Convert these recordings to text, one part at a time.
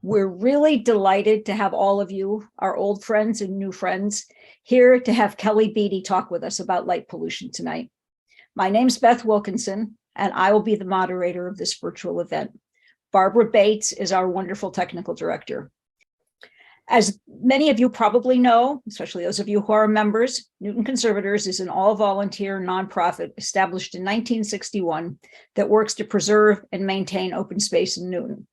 We're really delighted to have all of you, our old friends and new friends, here to have Kelly Beatty talk with us about light pollution tonight. My name's Beth Wilkinson, and I will be the moderator of this virtual event. Barbara Bates is our wonderful technical director. As many of you probably know, especially those of you who are members, Newton Conservators is an all-volunteer nonprofit established in 1961 that works to preserve and maintain open space in Newton.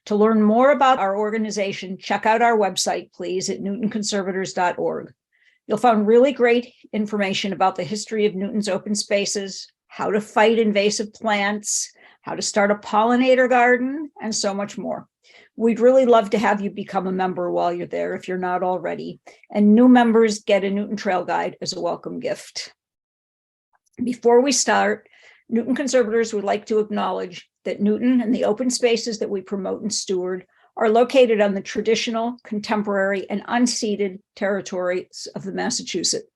To learn more about our organization, check out our website, please, at newtonconservators.org. You'll find really great information about the history of Newton's open spaces, how to fight invasive plants, how to start a pollinator garden, and so much more. We'd really love to have you become a member while you're there if you're not already. And new members get a Newton Trail Guide as a welcome gift. Before we start, Newton Conservators would like to acknowledge that Newton and the open spaces that we promote and steward are located on the traditional, contemporary, and unceded territories of the Massachusetts.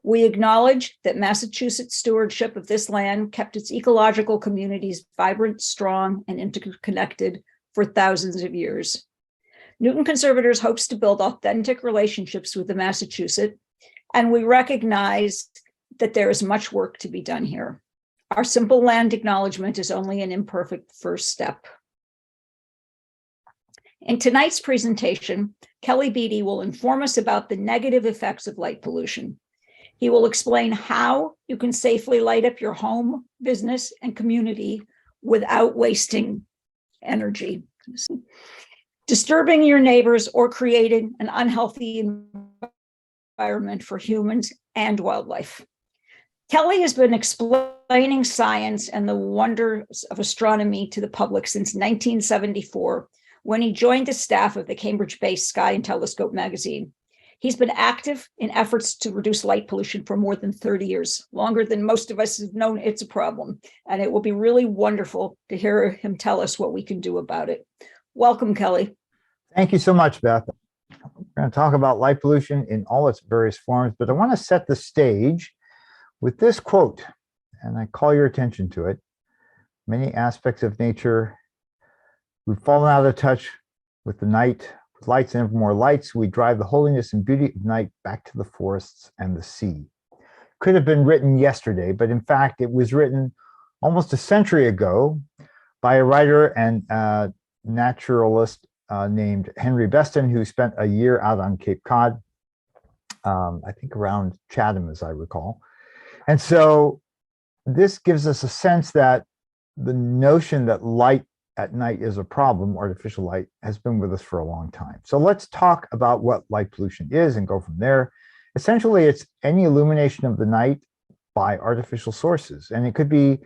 We acknowledge that Massachusetts stewardship of this land kept its ecological communities vibrant, strong, and interconnected for thousands of years. Newton Conservators hopes to build authentic relationships with the Massachusetts, and we recognize that there is much work to be done here. Our simple land acknowledgement is only an imperfect first step. In tonight's presentation, Kelly Beatty will inform us about the negative effects of light pollution. He will explain how you can safely light up your home, business, and community without wasting energy, disturbing your neighbors, or creating an unhealthy environment for humans and wildlife. Kelly has been explaining science and the wonders of astronomy to the public since 1974, when he joined the staff of the Cambridge-based Sky and Telescope magazine. He's been active in efforts to reduce light pollution for more than 30 years, longer than most of us have known it's a problem. And it will be really wonderful to hear him tell us what we can do about it. Welcome, Kelly. Thank you so much, Beth. We're going to talk about light pollution in all its various forms, but I want to set the stage with this quote, and I call your attention to it. Many aspects of nature, we've fallen out of touch with the night. With lights and ever more lights, we drive the holiness and beauty of night back to the forests and the sea. Could have been written yesterday, but in fact, it was written almost a century ago by a writer and naturalist named Henry Beston, who spent a year out on Cape Cod, I think around Chatham, as I recall. And so this gives us a sense that the notion that light at night is a problem, artificial light, has been with us for a long time. So let's talk about what light pollution is and go from there. Essentially, it's any illumination of the night by artificial sources. And it could be,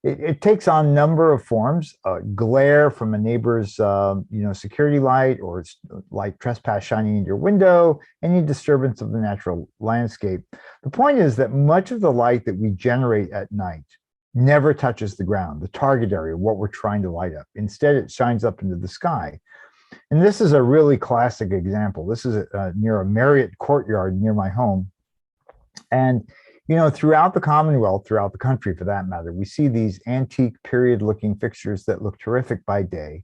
it takes on a number of forms, glare from a neighbor's security light, or it's like trespass shining into your window, any disturbance of the natural landscape. The point is that much of the light that we generate at night never touches the ground, the target area, what we're trying to light up. Instead, it shines up into the sky. And this is a really classic example. This is near a Marriott courtyard near my home. And, throughout the Commonwealth, throughout the country for that matter, we see these antique period-looking fixtures that look terrific by day.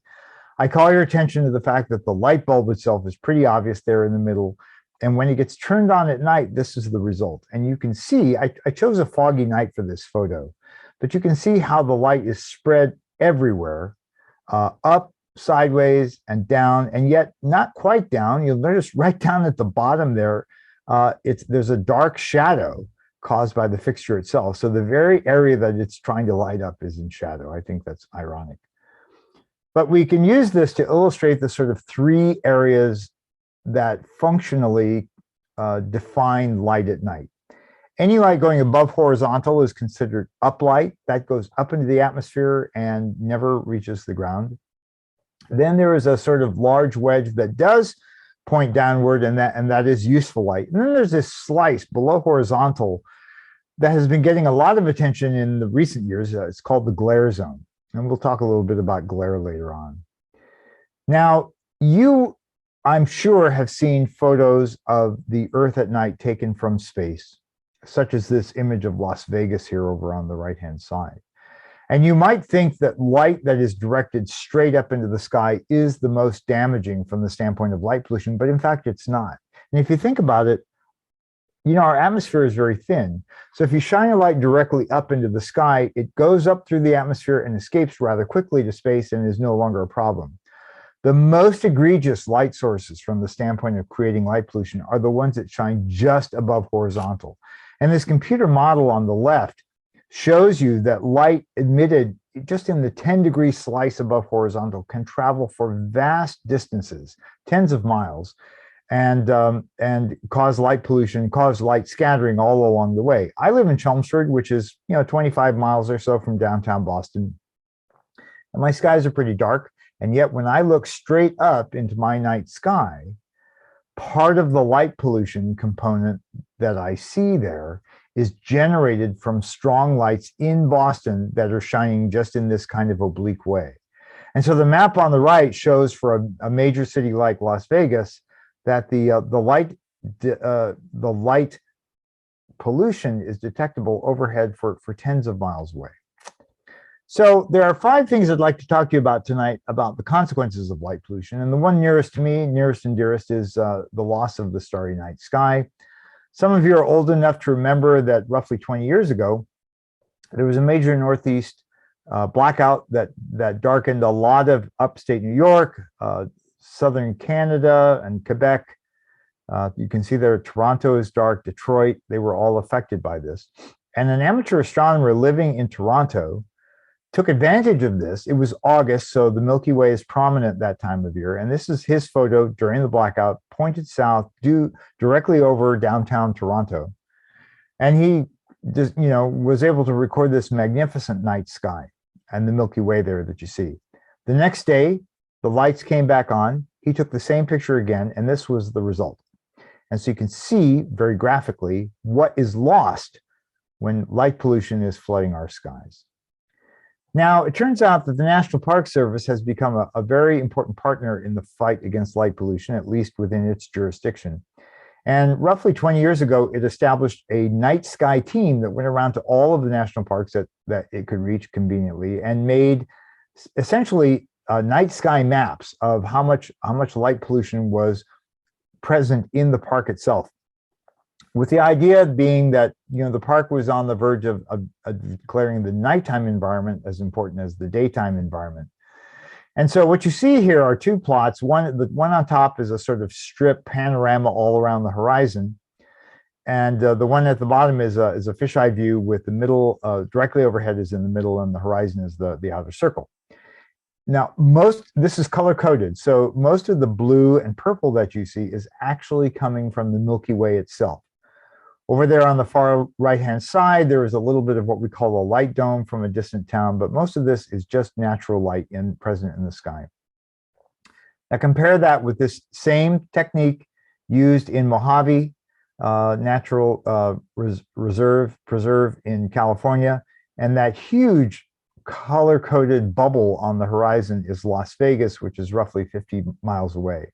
I call your attention to the fact that the light bulb itself is pretty obvious there in the middle. And when it gets turned on at night, this is the result. And you can see, I chose a foggy night for this photo, but you can see how the light is spread everywhere, up, sideways, and down, and yet not quite down. You'll notice right down at the bottom there, there's a dark shadow caused by the fixture itself. So the very area that it's trying to light up is in shadow. I think that's ironic. But we can use this to illustrate the sort of three areas that functionally define light at night. Any light going above horizontal is considered uplight. That goes up into the atmosphere and never reaches the ground. Then there is a sort of large wedge that does point downward, and that is useful light. And then there's this slice below horizontal that has been getting a lot of attention in the recent years. It's called the glare zone. And we'll talk a little bit about glare later on. Now, you, I'm sure, have seen photos of the Earth at night taken from space, such as this image of Las Vegas here over on the right-hand side. And you might think that light that is directed straight up into the sky is the most damaging from the standpoint of light pollution, but in fact, it's not. And if you think about it, our atmosphere is very thin. So if you shine a light directly up into the sky, it goes up through the atmosphere and escapes rather quickly to space and is no longer a problem. The most egregious light sources from the standpoint of creating light pollution are the ones that shine just above horizontal. And this computer model on the left shows you that light emitted just in the 10-degree slice above horizontal can travel for vast distances, tens of miles, and cause light pollution, cause light scattering all along the way. I live in Chelmsford, which is 25 miles or so from downtown Boston, and my skies are pretty dark. And yet when I look straight up into my night sky, part of the light pollution component that I see there is generated from strong lights in Boston that are shining just in this kind of oblique way. And so the map on the right shows for a major city like Las Vegas that the light pollution is detectable overhead for tens of miles away. So there are 5 things I'd like to talk to you about tonight about the consequences of light pollution. And the one nearest to me, nearest and dearest, is the loss of the starry night sky. Some of you are old enough to remember that roughly 20 years ago, there was a major Northeast blackout that darkened a lot of upstate New York, southern Canada, and Quebec. You can see there Toronto is dark, Detroit, they were all affected by this. And an amateur astronomer living in Toronto took advantage of this. It was August, so the Milky Way is prominent that time of year. And this is his photo during the blackout, pointed south, directly over downtown Toronto. And he just, was able to record this magnificent night sky and the Milky Way there that you see. The next day, the lights came back on. He took the same picture again, and this was the result. And so you can see very graphically what is lost when light pollution is flooding our skies. Now, it turns out that the National Park Service has become a very important partner in the fight against light pollution, at least within its jurisdiction. And roughly 20 years ago, it established a night sky team that went around to all of the national parks that it could reach conveniently and made essentially night sky maps of how much light pollution was present in the park itself, with the idea being that the park was on the verge of declaring the nighttime environment as important as the daytime environment. And so what you see here are 2 plots. The one on top is a sort of strip panorama all around the horizon, and the one at the bottom is a fisheye view with the middle directly overhead is in the middle, and the horizon is the outer circle. Now, this is color coded, so most of the blue and purple that you see is actually coming from the Milky Way itself. Over there on the far right-hand side, there is a little bit of what we call a light dome from a distant town, but most of this is just natural light present in the sky. Now compare that with this same technique used in Mojave Natural Preserve in California, and that huge color-coded bubble on the horizon is Las Vegas, which is roughly 50 miles away.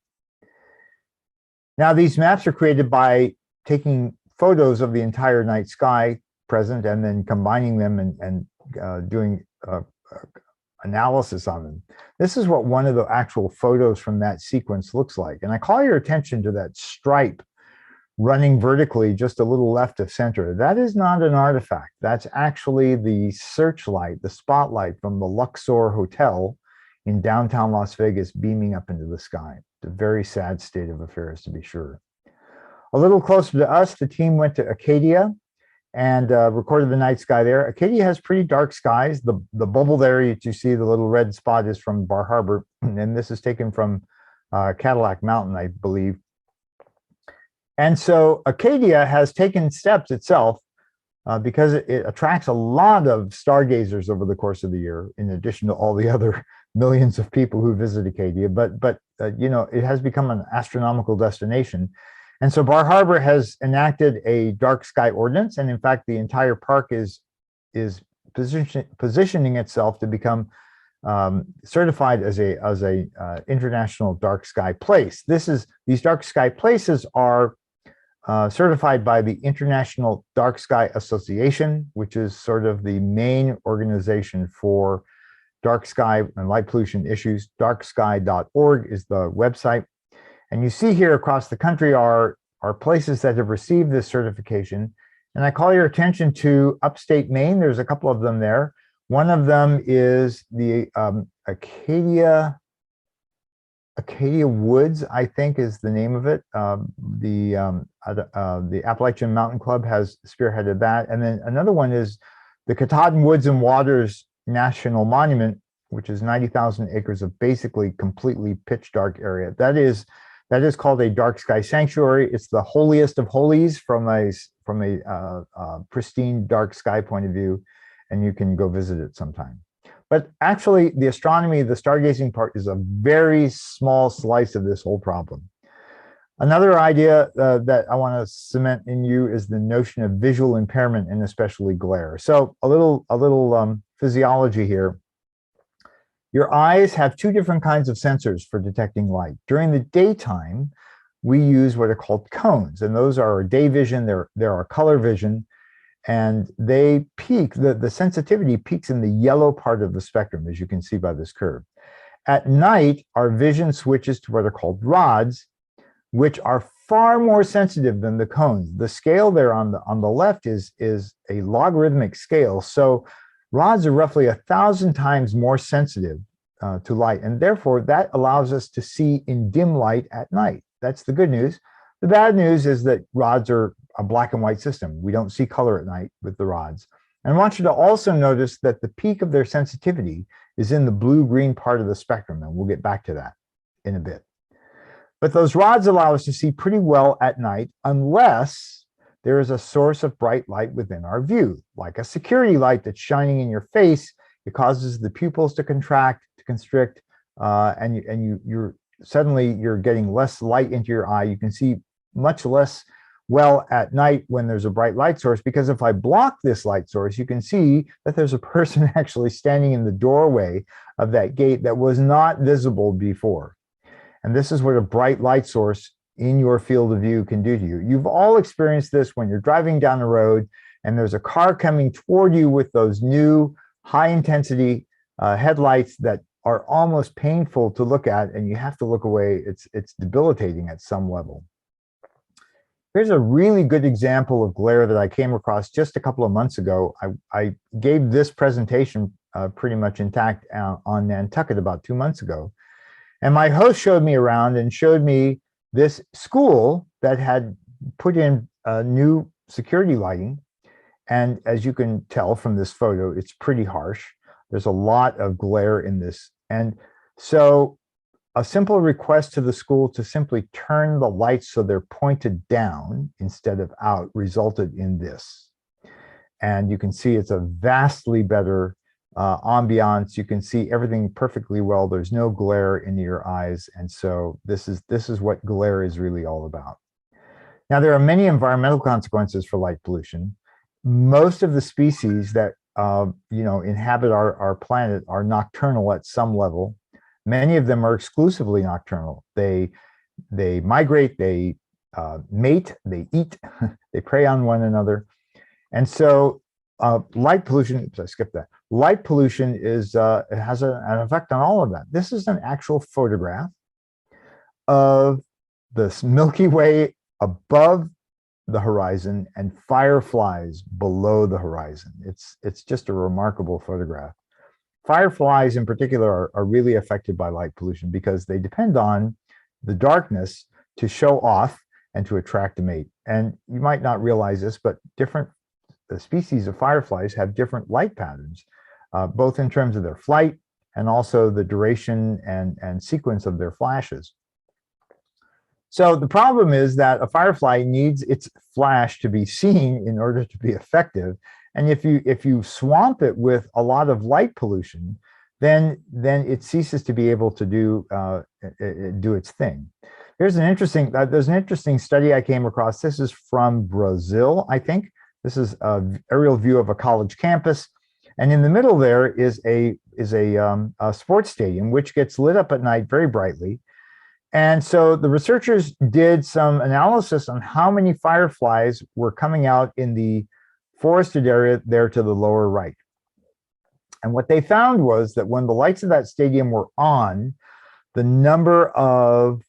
Now, these maps are created by taking photos of the entire night sky present and then combining them and doing analysis on them. This is what one of the actual photos from that sequence looks like. And I call your attention to that stripe running vertically just a little left of center. That is not an artifact. That's actually the searchlight, the spotlight from the Luxor Hotel in downtown Las Vegas beaming up into the sky. It's a very sad state of affairs, to be sure. A little closer to us, the team went to Acadia and recorded the night sky there. Acadia has pretty dark skies. The bubble there that you see, the little red spot, is from Bar Harbor, and this is taken from Cadillac Mountain, I believe. And so Acadia has taken steps itself because it attracts a lot of stargazers over the course of the year, in addition to all the other millions of people who visit Acadia. But it has become an astronomical destination. And so Bar Harbor has enacted a dark sky ordinance, and in fact, the entire park is positioning itself to become certified as a international dark sky place. These dark sky places are certified by the International Dark Sky Association, which is sort of the main organization for dark sky and light pollution issues. Darksky.org is the website. And you see here across the country are places that have received this certification. And I call your attention to upstate Maine. There's a couple of them there. One of them is the Acadia Woods, I think is the name of it. The Appalachian Mountain Club has spearheaded that. And then another one is the Katahdin Woods and Waters National Monument, which is 90,000 acres of basically completely pitch dark area. That is called a dark sky sanctuary. It's the holiest of holies from a pristine dark sky point of view, and you can go visit it sometime. But actually, the astronomy, the stargazing part is a very small slice of this whole problem. Another idea that I want to cement in you is the notion of visual impairment and especially glare. So a little physiology here. Your eyes have two different kinds of sensors for detecting light. During the daytime, we use what are called cones, and those are day vision, there are color vision, and they peak, the sensitivity peaks in the yellow part of the spectrum, as you can see by this curve. At night, our vision switches to what are called rods, which are far more sensitive than the cones. The scale there on the left is a logarithmic scale. So rods are roughly 1,000 times more sensitive to light, and therefore that allows us to see in dim light at night. That's the good news. The bad news is that rods are a black and white system. We don't see color at night with the rods. And I want you to also notice that the peak of their sensitivity is in the blue-green part of the spectrum, and we'll get back to that in a bit. But those rods allow us to see pretty well at night unless there is a source of bright light within our view, like a security light that's shining in your face. It causes the pupils to contract, to constrict, and you're suddenly getting less light into your eye. You can see much less well at night when there's a bright light source, because if I block this light source, you can see that there's a person actually standing in the doorway of that gate that was not visible before. And this is what a bright light source in your field of view can do to you. You've all experienced this when you're driving down the road and there's a car coming toward you with those new high intensity headlights that are almost painful to look at, and you have to look away. It's debilitating at some level. Here's a really good example of glare that I came across just a couple of months ago. I gave this presentation pretty much intact on Nantucket about 2 months ago. And my host showed me around and showed me this school that had put in new security lighting. And as you can tell from this photo, it's pretty harsh. There's a lot of glare in this. And so a simple request to the school to simply turn the lights so they're pointed down instead of out resulted in this. And you can see it's a vastly better ambiance. You can see everything perfectly well. There's no glare into your eyes. And so this is what glare is really all about. Now, there are many environmental consequences for light pollution. Most of the species that inhabit our planet are nocturnal at some level. Many of them are exclusively nocturnal. They migrate, they mate, they eat, they prey on one another. And so light pollution, oops, I skipped that. Light pollution has an effect on all of that. This is an actual photograph of the Milky Way above the horizon and fireflies below the horizon. It's just a remarkable photograph. Fireflies in particular are really affected by light pollution because they depend on the darkness to show off and to attract a mate. And you might not realize this, but different species of fireflies have different light patterns, both in terms of their flight and also the duration and sequence of their flashes. So the problem is that a firefly needs its flash to be seen in order to be effective. And if you swamp it with a lot of light pollution, then it ceases to be able to do its thing. There's an interesting study I came across. This is from Brazil, I think. This is an aerial view of a college campus, and in the middle there is a sports stadium which gets lit up at night very brightly. And so the researchers did some analysis on how many fireflies were coming out in the forested area there to the lower right. And what they found was that when the lights of that stadium were on, the number of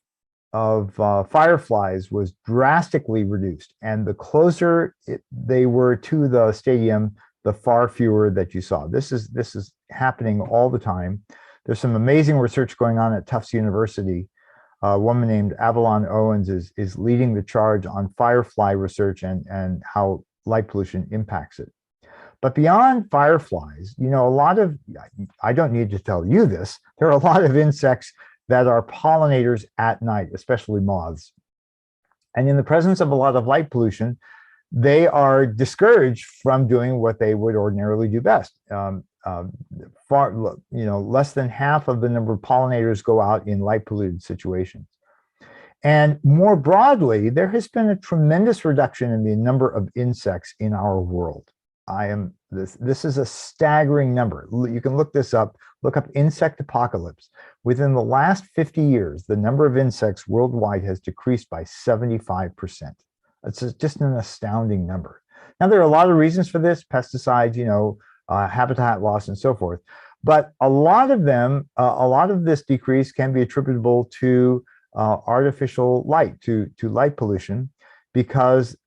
fireflies was drastically reduced. And the closer they were to the stadium, the far fewer that you saw. This is happening all the time. There's some amazing research going on at Tufts University. A woman named Avalon Owens is leading the charge on firefly research and how light pollution impacts it. But beyond fireflies, you know, I don't need to tell you this, there are a lot of insects that are pollinators at night, especially moths. And in the presence of a lot of light pollution, they are discouraged from doing what they would ordinarily do best. Less than half of the number of pollinators go out in light polluted situations. And more broadly, there has been a tremendous reduction in the number of insects in our world. This is a staggering number. You can look this up, look up insect apocalypse. Within the last 50 years, the number of insects worldwide has decreased by 75%. It's just an astounding number. Now, there are a lot of reasons for this, pesticides, habitat loss and so forth. But a lot of this decrease can be attributable to artificial light, to light pollution, because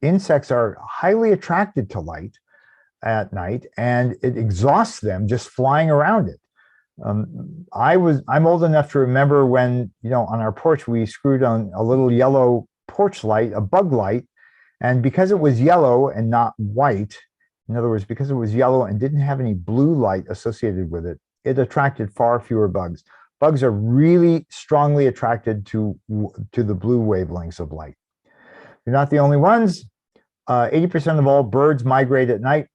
insects are highly attracted to light at night, and it exhausts them just flying around it. I'm old enough to remember when, on our porch, we screwed on a little yellow porch light, a bug light, and because it was yellow and not white, in other words, because it was yellow and didn't have any blue light associated with it, it attracted far fewer bugs. Bugs are really strongly attracted to the blue wavelengths of light. They're not the only ones. 80% of all birds migrate at night,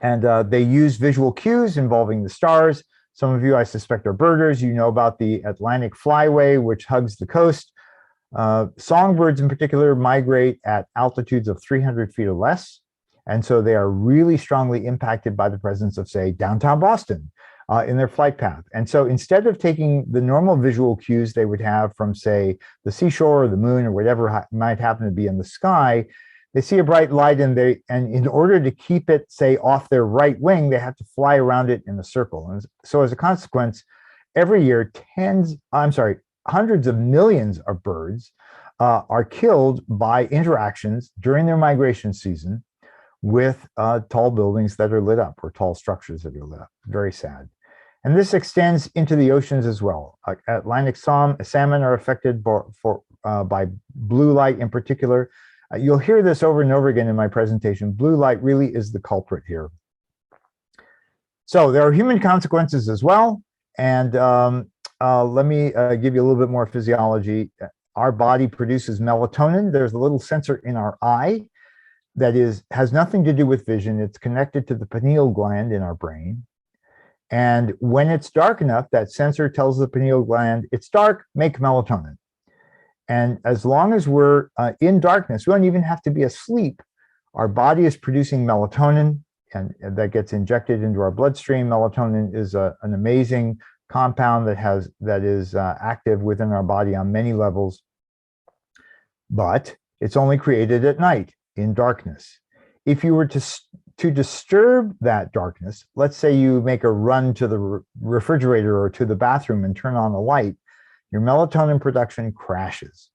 and they use visual cues involving the stars. Some of you, I suspect, are birders. You know about the Atlantic Flyway, which hugs the coast. Songbirds in particular migrate at altitudes of 300 feet or less. And so they are really strongly impacted by the presence of, say, downtown Boston in their flight path. And so instead of taking the normal visual cues they would have from, say, the seashore or the moon or whatever might happen to be in the sky, they see a bright light and in order to keep it, say, off their right wing, they have to fly around it in a circle. And so as a consequence, every year, hundreds of millions of birds are killed by interactions during their migration season with tall buildings that are lit up or tall structures that are lit up. Very sad. And this extends into the oceans as well. Atlantic salmon are affected by blue light in particular. You'll hear this over and over again in my presentation. Blue light really is the culprit here. So there are human consequences as well. And let me give you a little bit more physiology. Our body produces melatonin. There's a little sensor in our eye that has nothing to do with vision. It's connected to the pineal gland in our brain. And when it's dark enough, that sensor tells the pineal gland, it's dark, make melatonin. And as long as we're in darkness, we don't even have to be asleep. Our body is producing melatonin, and that gets injected into our bloodstream. Melatonin is an amazing compound that is active within our body on many levels, but it's only created at night in darkness. If you were to disturb that darkness, let's say you make a run to the refrigerator or to the bathroom and turn on a light, your melatonin production crashes.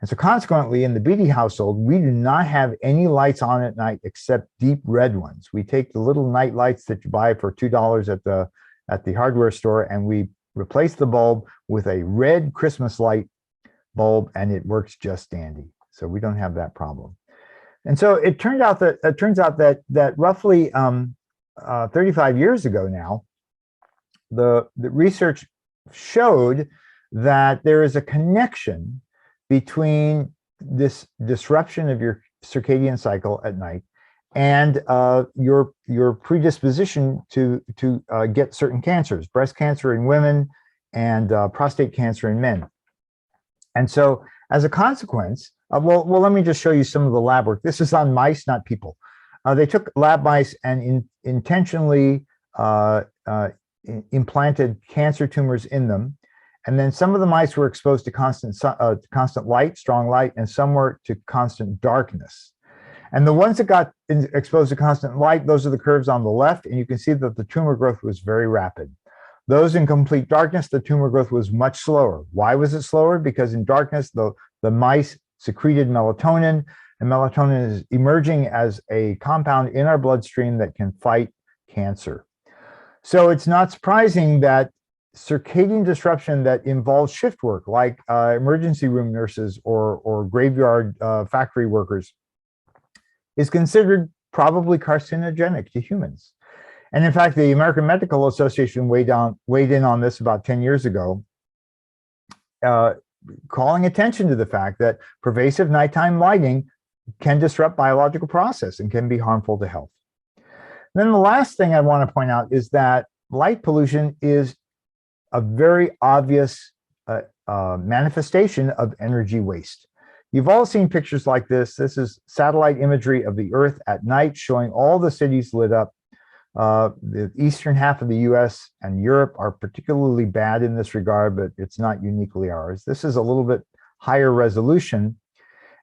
And so consequently, in the Beatty household, we do not have any lights on at night except deep red ones. We take the little night lights that you buy for $2 at the hardware store, and we replace the bulb with a red Christmas light bulb, and it works just dandy. So we don't have that problem. And so it turns out that roughly 35 years ago now, the research showed that there is a connection between this disruption of your circadian cycle at night and your predisposition to get certain cancers, breast cancer in women and prostate cancer in men. And so as a consequence, well, let me just show you some of the lab work. This is on mice, not people. They took lab mice and intentionally implanted cancer tumors in them. And then some of the mice were exposed to constant light, strong light, and some were to constant darkness. And the ones that got exposed to constant light, those are the curves on the left, and you can see that the tumor growth was very rapid. Those in complete darkness, the tumor growth was much slower. Why was it slower? Because in darkness, the mice secreted melatonin, and melatonin is emerging as a compound in our bloodstream that can fight cancer. So it's not surprising that circadian disruption that involves shift work, like emergency room nurses or graveyard factory workers, is considered probably carcinogenic to humans. And in fact, the American Medical Association weighed in on this about 10 years ago, calling attention to the fact that pervasive nighttime lighting can disrupt biological process and can be harmful to health. And then the last thing I want to point out is that light pollution is a very obvious manifestation of energy waste. You've all seen pictures like this. This is satellite imagery of the Earth at night showing all the cities lit up. The eastern half of the US and Europe are particularly bad in this regard, but it's not uniquely ours. This is a little bit higher resolution.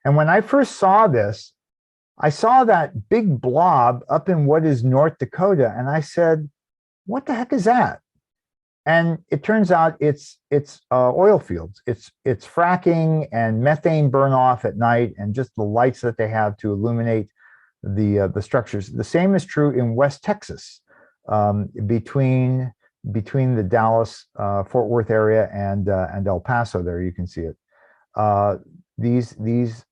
And when I first saw this, I saw that big blob up in what is North Dakota, and I said, what the heck is that? And it turns out it's oil fields. It's fracking and methane burn off at night, and just the lights that they have to illuminate the structures. The same is true in West Texas, between the Dallas Fort Worth area and El Paso. There you can see it. These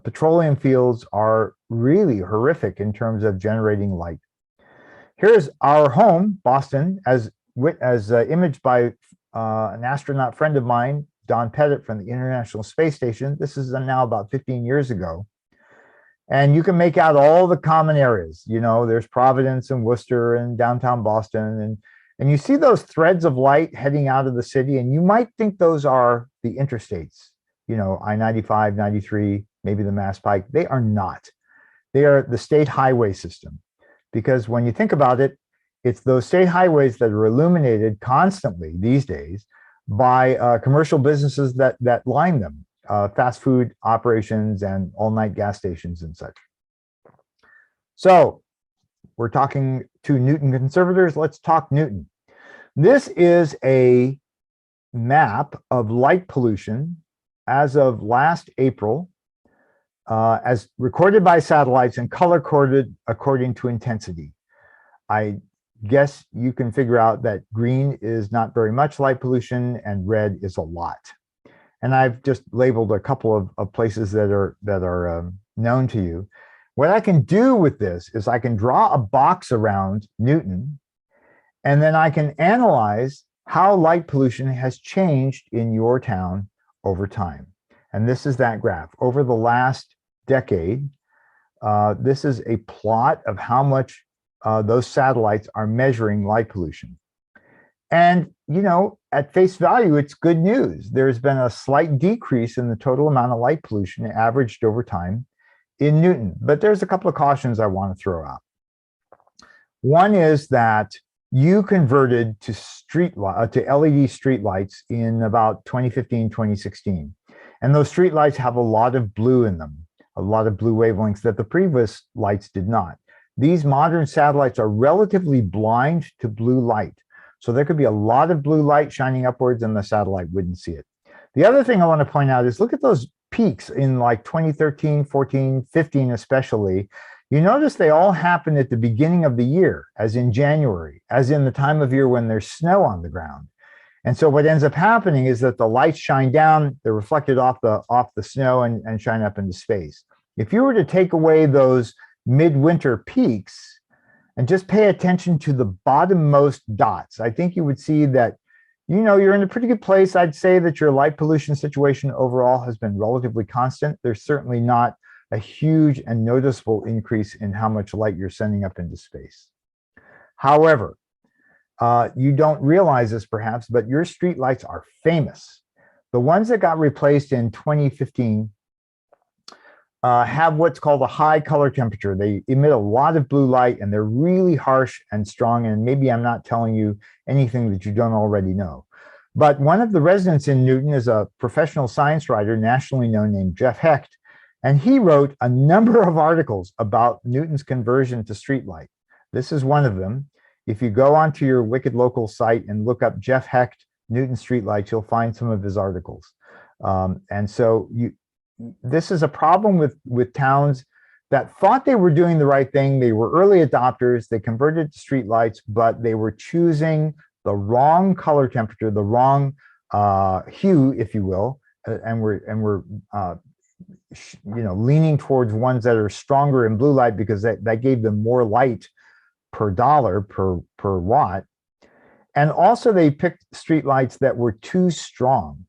petroleum fields are really horrific in terms of generating light. Here's our home, Boston, as imaged by an astronaut friend of mine, Don Pettit from the International Space Station. This is now about 15 years ago. And you can make out all the common areas. You know, there's Providence and Worcester and downtown Boston. And you see those threads of light heading out of the city, and you might think those are the interstates, you know, I-95, 93, maybe the Mass Pike. They are not. They are the state highway system. Because when you think about it, it's those state highways that are illuminated constantly these days by commercial businesses that line them, fast food operations and all-night gas stations and such. So we're talking to Newton conservators. Let's talk Newton. This is a map of light pollution as of last April, as recorded by satellites and color-coded according to intensity. I guess you can figure out that green is not very much light pollution and red is a lot. And I've just labeled a couple of places that are known to you. What I can do with this is I can draw a box around Newton, and then I can analyze how light pollution has changed in your town over time. And this is that graph. Over the last decade, this is a plot of how much those satellites are measuring light pollution. And, you know, at face value, it's good news. There's been a slight decrease in the total amount of light pollution averaged over time in Newton. But there's a couple of cautions I want to throw out. One is that you converted to LED streetlights in about 2015, 2016. And those streetlights have a lot of blue in them, a lot of blue wavelengths that the previous lights did not. These modern satellites are relatively blind to blue light. So there could be a lot of blue light shining upwards and the satellite wouldn't see it. The other thing I want to point out is look at those peaks in like 2013, 14, 15 especially. You notice they all happen at the beginning of the year, as in January, as in the time of year when there's snow on the ground. And so what ends up happening is that the lights shine down, they're reflected off the snow and shine up into space. If you were to take away those midwinter peaks and just pay attention to the bottommost dots, I think you would see that, you know, you're in a pretty good place. I'd say that your light pollution situation overall has been relatively constant. There's certainly not a huge and noticeable increase in how much light you're sending up into space. However, you don't realize this perhaps, but your streetlights are famous. The ones that got replaced in 2015 have what's called a high color temperature. They emit a lot of blue light and they're really harsh and strong. And maybe I'm not telling you anything that you don't already know. But one of the residents in Newton is a professional science writer, nationally known, named Jeff Hecht. And he wrote a number of articles about Newton's conversion to streetlight. This is one of them. If you go onto your Wicked Local site and look up Jeff Hecht, Newton streetlights, you'll find some of his articles. And so this is a problem with towns that thought they were doing the right thing. They were early adopters. They converted to streetlights, but they were choosing the wrong color temperature, the wrong hue, if you will, and we're leaning towards ones that are stronger in blue light because that gave them more light per dollar per watt. And also they picked streetlights that were too strong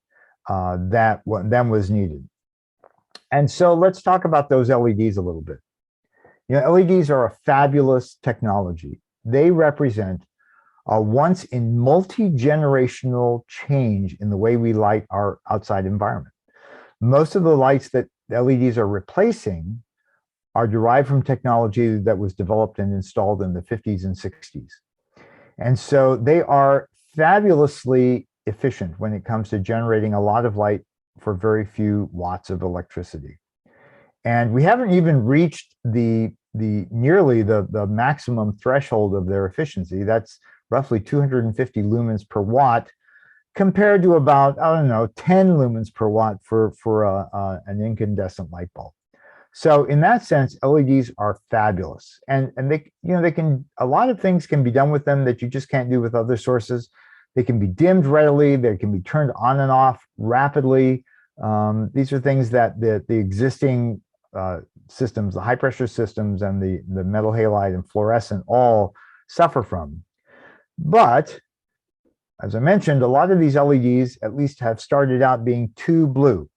than was needed. And so let's talk about those LEDs a little bit. LEDs are a fabulous technology. They represent a once in multi-generational change in the way we light our outside environment. Most of the lights that LEDs are replacing are derived from technology that was developed and installed in the 50s and 60s. And so they are fabulously efficient when it comes to generating a lot of light for very few watts of electricity. And we haven't even reached nearly the maximum threshold of their efficiency. That's roughly 250 lumens per watt, compared to about, 10 lumens per watt for an incandescent light bulb. So in that sense, LEDs are fabulous, and they can, a lot of things can be done with them that you just can't do with other sources. They can be dimmed readily. They can be turned on and off rapidly. These are things that the existing systems, the high pressure systems and the metal halide and fluorescent all suffer from. But as I mentioned, a lot of these LEDs at least have started out being too blue.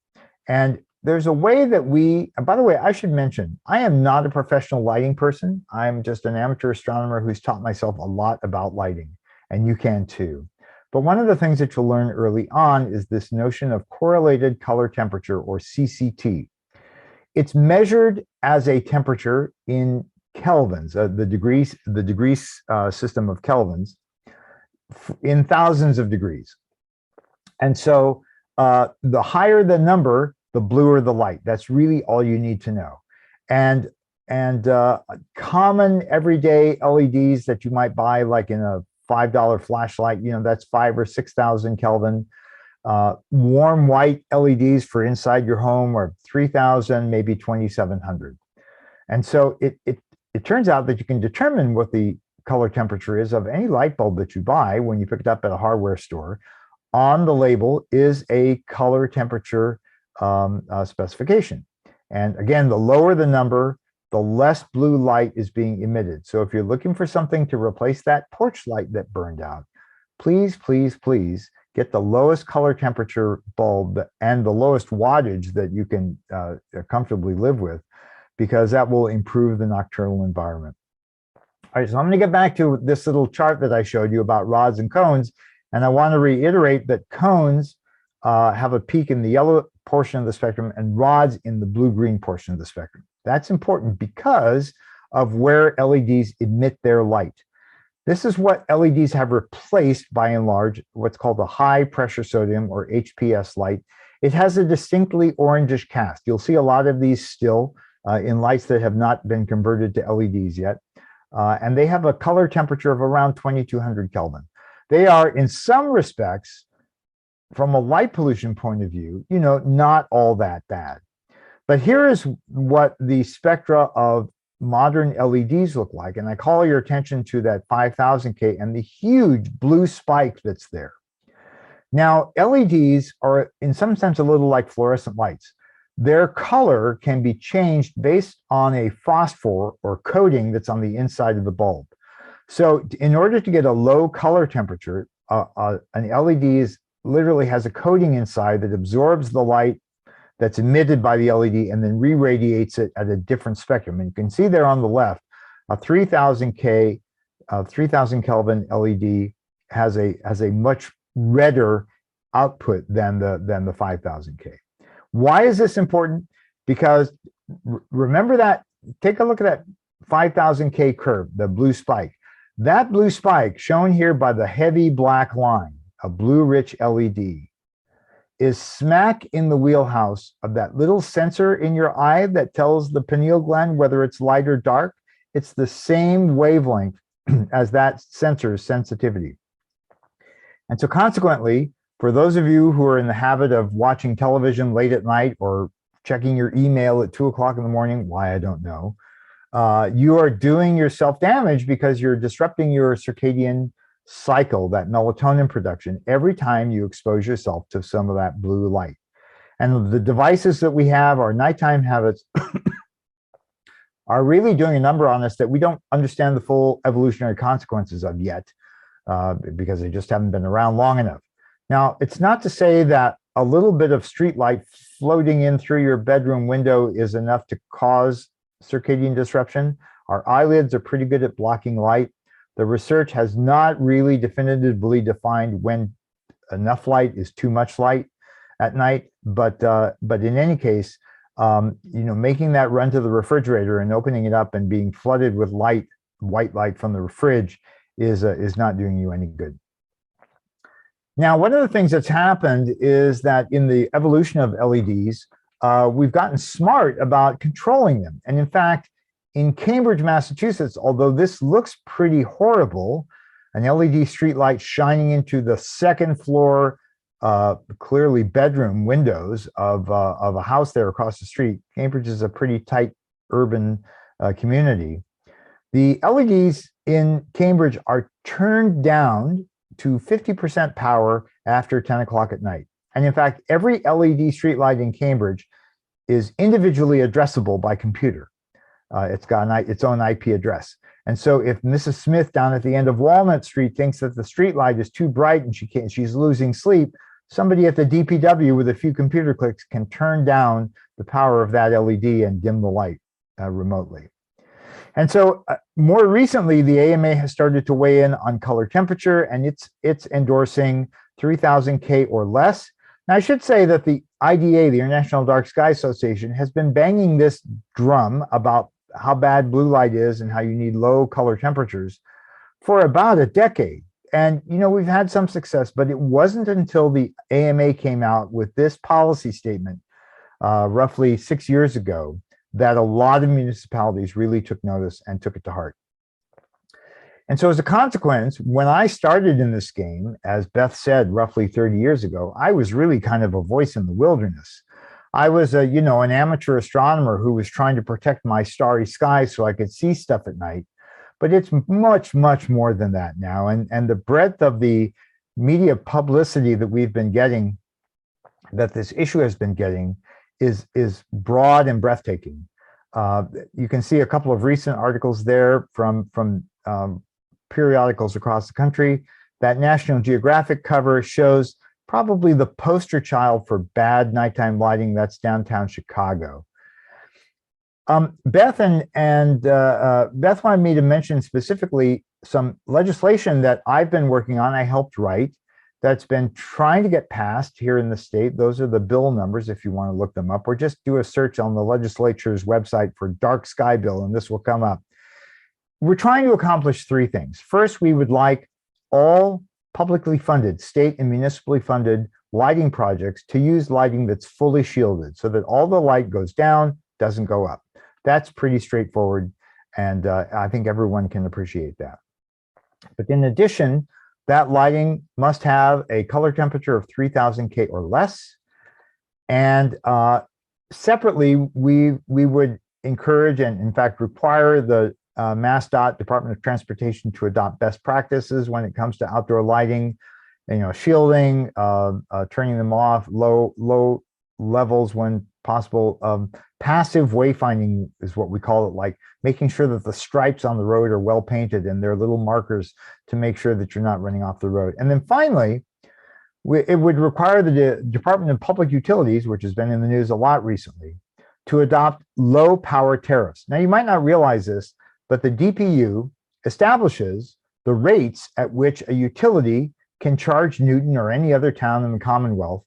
And there's a way that and by the way, I should mention, I am not a professional lighting person. I'm just an amateur astronomer who's taught myself a lot about lighting, and you can too. But one of the things that you'll learn early on is this notion of correlated color temperature, or CCT. It's measured as a temperature in kelvins, the degrees system of kelvins, in thousands of degrees. And so the higher the number, the bluer the light. That's really all you need to know. And common everyday LEDs that you might buy, like in a $5 flashlight, that's 5,000 or 6,000 Kelvin. Warm white LEDs for inside your home are 3,000, maybe 2,700. And so it turns out that you can determine what the color temperature is of any light bulb that you buy when you pick it up at a hardware store. On the label is a color temperature specification. And again, the lower the number, the less blue light is being emitted. So if you're looking for something to replace that porch light that burned out, please, please, please get the lowest color temperature bulb and the lowest wattage that you can comfortably live with, because that will improve the nocturnal environment. All right, so I'm going to get back to this little chart that I showed you about rods and cones. And I want to reiterate that cones have a peak in the yellow portion of the spectrum and rods in the blue-green portion of the spectrum. That's important because of where LEDs emit their light. This is what LEDs have replaced, by and large, what's called the high pressure sodium, or HPS light. It has a distinctly orangish cast. You'll see a lot of these still in lights that have not been converted to LEDs yet. And they have a color temperature of around 2,200 Kelvin. They are, in some respects, from a light pollution point of view, not all that bad. But here is what the spectra of modern LEDs look like. And I call your attention to that 5,000K and the huge blue spike that's there. Now, LEDs are, in some sense, a little like fluorescent lights. Their color can be changed based on a phosphor or coating that's on the inside of the bulb. So in order to get a low color temperature, an LED literally has a coating inside that absorbs the light that's emitted by the LED and then re-radiates it at a different spectrum. And you can see there on the left, a 3,000 Kelvin LED has a much redder output than the 5,000K. Why is this important? Because remember that, take a look at that 5,000K curve, the blue spike. That blue spike, shown here by the heavy black line, a blue-rich LED, is smack in the wheelhouse of that little sensor in your eye that tells the pineal gland whether it's light or dark. It's the same wavelength as that sensor's sensitivity. And so consequently, for those of you who are in the habit of watching television late at night or checking your email at 2 o'clock in the morning, why I don't know, you are doing yourself damage because you're disrupting your circadian cycle, that melatonin production, every time you expose yourself to some of that blue light. And the devices that we have, our nighttime habits, are really doing a number on us that we don't understand the full evolutionary consequences of yet, because they just haven't been around long enough. Now, it's not to say that a little bit of street light floating in through your bedroom window is enough to cause circadian disruption. Our eyelids are pretty good at blocking light. The research has not really definitively defined when enough light is too much light at night, but in any case, making that run to the refrigerator and opening it up and being flooded with light, white light from the fridge is not doing you any good. Now, one of the things that's happened is that in the evolution of LEDs, we've gotten smart about controlling them. And in fact, in Cambridge, Massachusetts, although this looks pretty horrible, an LED streetlight shining into the second floor, clearly bedroom windows of a house there across the street. Cambridge is a pretty tight urban community. The LEDs in Cambridge are turned down to 50% power after 10 o'clock at night. And in fact, every LED streetlight in Cambridge is individually addressable by computer. It's got its own IP address. And so if Mrs. Smith down at the end of Walnut Street thinks that the streetlight is too bright and she's losing sleep, somebody at the DPW with a few computer clicks can turn down the power of that LED and dim the light remotely. And so more recently, the AMA has started to weigh in on color temperature, and it's endorsing 3000 K or less. Now, I should say that the IDA, the International Dark Sky Association, has been banging this drum about how bad blue light is and how you need low color temperatures for about a decade. And, we've had some success, but it wasn't until the AMA came out with this policy statement roughly 6 years ago that a lot of municipalities really took notice and took it to heart. And so as a consequence, when I started in this game, as Beth said, roughly 30 years ago, I was really kind of a voice in the wilderness. I was an amateur astronomer who was trying to protect my starry sky so I could see stuff at night. But it's much, much more than that now. And the breadth of the media publicity that we've been getting, that this issue has been getting, is broad and breathtaking. You can see a couple of recent articles there from periodicals across the country. That National Geographic cover shows probably the poster child for bad nighttime lighting. That's downtown Chicago. Beth Beth wanted me to mention specifically some legislation that I've been working on. I helped write, that's been trying to get passed here in the state. Those are the bill numbers if you want to look them up, or just do a search on the legislature's website for dark sky bill, and this will come up. We're trying to accomplish three things. First, we would like all publicly funded, state and municipally funded lighting projects to use lighting that's fully shielded so that all the light goes down, doesn't go up. That's pretty straightforward, and I think everyone can appreciate that. But in addition, that lighting must have a color temperature of 3000 K or less. And separately, we would encourage and in fact require the MassDOT, Department of Transportation, to adopt best practices when it comes to outdoor lighting, shielding, turning them off, low levels when possible. Passive wayfinding is what we call it, like making sure that the stripes on the road are well painted and there are little markers to make sure that you're not running off the road. And then finally, it would require the Department of Public Utilities, which has been in the news a lot recently, to adopt low power tariffs. Now, you might not realize this, but the DPU establishes the rates at which a utility can charge Newton or any other town in the Commonwealth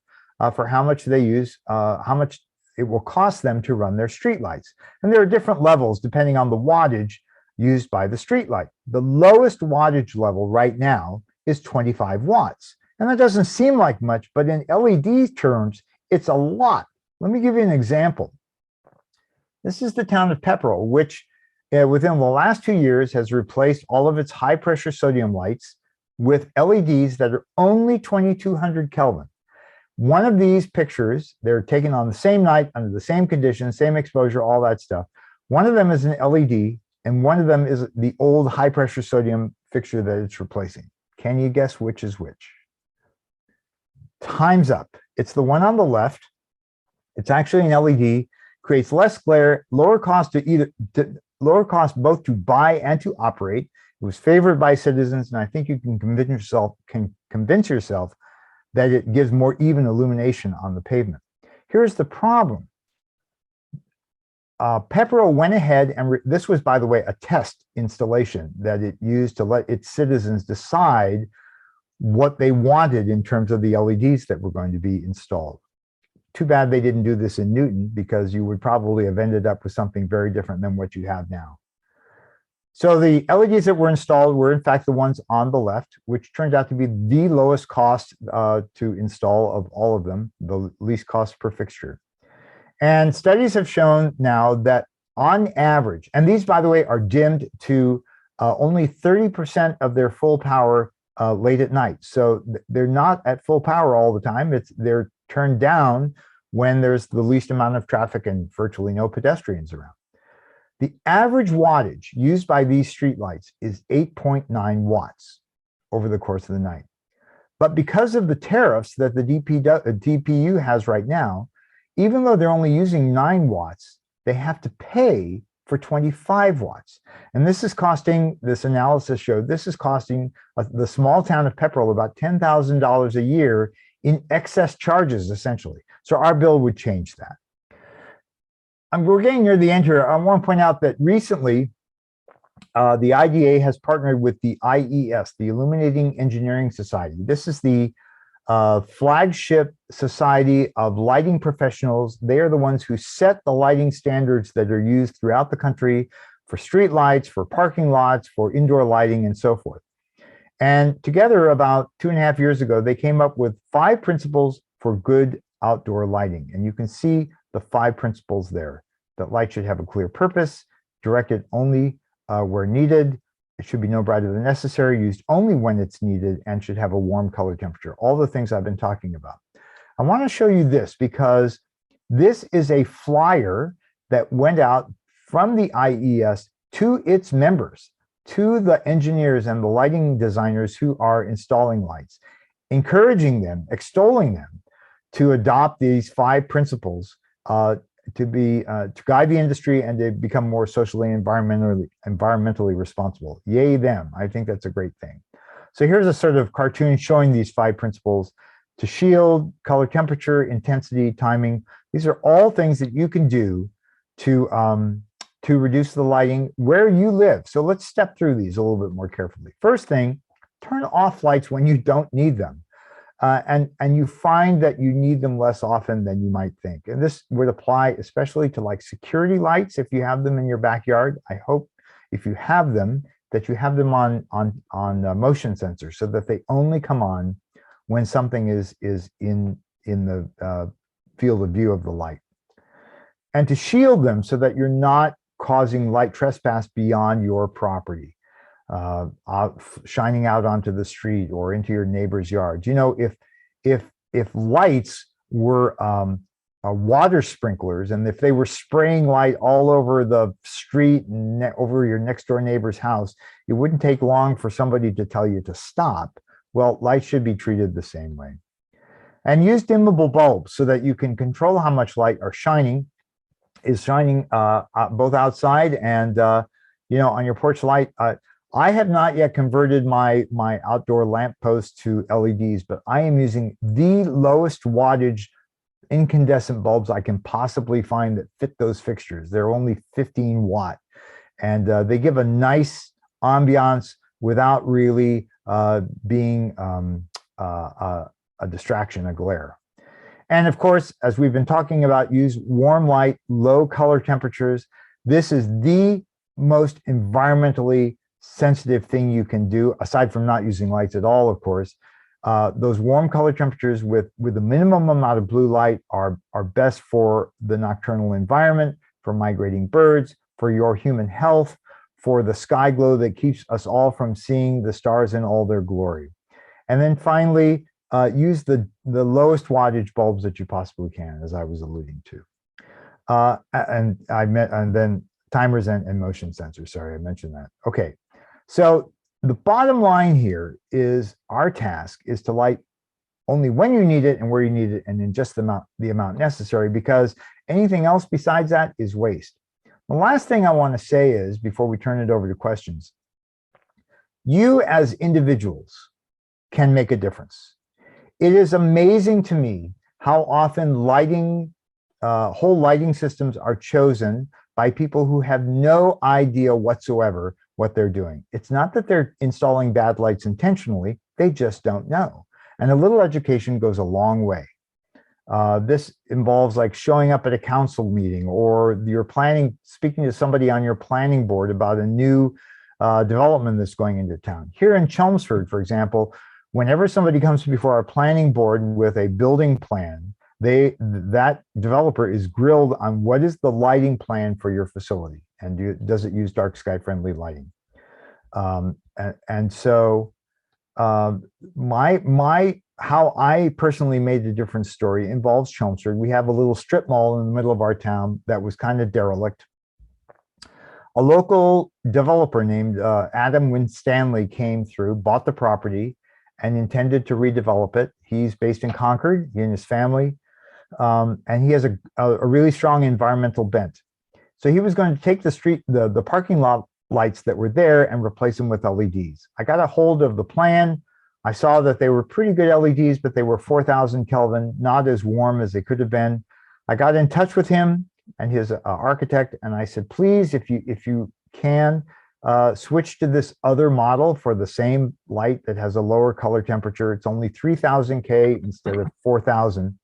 for how much they use, how much it will cost them to run their streetlights. And there are different levels depending on the wattage used by the streetlight. The lowest wattage level right now is 25 watts. And that doesn't seem like much, but in LED terms, it's a lot. Let me give you an example. This is the town of Pepperell, which within the last 2 years has replaced all of its high pressure sodium lights with LEDs that are only 2200 Kelvin. One of these pictures, they're taken on the same night, under the same conditions, same exposure, all that stuff. One of them is an LED, and one of them is the old high pressure sodium fixture that it's replacing. Can you guess which is which? Time's up. It's the one on the left. It's actually an LED, creates less glare, lower cost both to buy and to operate. It was favored by citizens, and I think you can convince yourself that it gives more even illumination on the pavement. Here's the problem. Pepperell went ahead and this was, by the way, a test installation that it used to let its citizens decide what they wanted in terms of the LEDs that were going to be installed. Too bad they didn't do this in Newton, because you would probably have ended up with something very different than what you have now. So the LEDs that were installed were in fact the ones on the left, which turned out to be the lowest cost to install of all of them, the least cost per fixture. And studies have shown now that on average, and these, by the way, are dimmed to only 30% of their full power late at night. So they're not at full power all the time. They're turned down when there's the least amount of traffic and virtually no pedestrians around. The average wattage used by these streetlights is 8.9 watts over the course of the night. But because of the tariffs that the DPU has right now, even though they're only using 9 watts, they have to pay for 25 watts. And this is costing, this analysis showed, this is costing the small town of Pepperell about $10,000 a year in excess charges, essentially. So our bill would change that. We're getting near the end here. I want to point out that recently, the IDA has partnered with the IES, the Illuminating Engineering Society. This is the flagship society of lighting professionals. They are the ones who set the lighting standards that are used throughout the country for street lights, for parking lots, for indoor lighting, and so forth. And together, about 2.5 years ago, they came up with 5 principles for good outdoor lighting. And you can see the 5 principles there. That light should have a clear purpose, directed only where needed. It should be no brighter than necessary, used only when it's needed, and should have a warm color temperature. All the things I've been talking about. I want to show you this because this is a flyer that went out from the IES to its members, to the engineers and the lighting designers who are installing lights, encouraging them, extolling them to adopt these 5 principles to guide the industry and to become more socially and environmentally responsible. Yay them. I think that's a great thing. So here's a sort of cartoon showing these 5 principles: to shield, color temperature, intensity, timing. These are all things that you can do to reduce the lighting where you live. So let's step through these a little bit more carefully. First thing, turn off lights when you don't need them. And you find that you need them less often than you might think. And this would apply especially to like security lights if you have them in your backyard. I hope if you have them, that you have them on motion sensors so that they only come on when something is in the field of view of the light. And to shield them so that you're not causing light trespass beyond your property. Shining out onto the street or into your neighbor's yard. You know, if lights were water sprinklers, and if they were spraying light all over the street and over your next door neighbor's house, it wouldn't take long for somebody to tell you to stop. Well, lights should be treated the same way. And use dimmable bulbs so that you can control how much light is shining both outside and you know, on your porch light. I have not yet converted my outdoor lamp post to LEDs, but I am using the lowest wattage incandescent bulbs I can possibly find that fit those fixtures. They're only 15 watt, and they give a nice ambiance without really being a distraction, a glare. And of course, as we've been talking about, use warm light, low color temperatures. This is the most environmentally sensitive thing you can do, aside from not using lights at all, of course. Those warm color temperatures with the minimum amount of blue light are best for the nocturnal environment, for migrating birds, for your human health, for the sky glow that keeps us all from seeing the stars in all their glory. And then finally, use the lowest wattage bulbs that you possibly can, as I was alluding to. And then timers and motion sensors. Sorry, I mentioned that. Okay, so the bottom line here is our task is to light only when you need it and where you need it, and in just the amount necessary, because anything else besides that is waste. The last thing I want to say is, before we turn it over to questions, you as individuals can make a difference. It is amazing to me how often whole lighting systems are chosen by people who have no idea whatsoever what they're doing. It's not that they're installing bad lights intentionally, they just don't know. And a little education goes a long way. This involves like showing up at a council meeting, or you're speaking to somebody on your planning board about a new development that's going into town. Here in Chelmsford, for example, whenever somebody comes before our planning board with a building plan, that developer is grilled on what is the lighting plan for your facility, and does it use dark sky friendly lighting? So how I personally made the difference story involves Chelmsford. We have a little strip mall in the middle of our town that was kind of derelict. A local developer named Adam Winstanley came through, bought the property, and intended to redevelop it. He's based in Concord, he and his family, and he has a really strong environmental bent. So he was going to take the parking lot lights that were there and replace them with LEDs. I got a hold of the plan. I saw that they were pretty good LEDs, but they were 4,000 Kelvin, not as warm as they could have been. I got in touch with him and his architect, and I said, please, if you can, switch to this other model for the same light that has a lower color temperature. It's only 3,000 K instead of 4,000.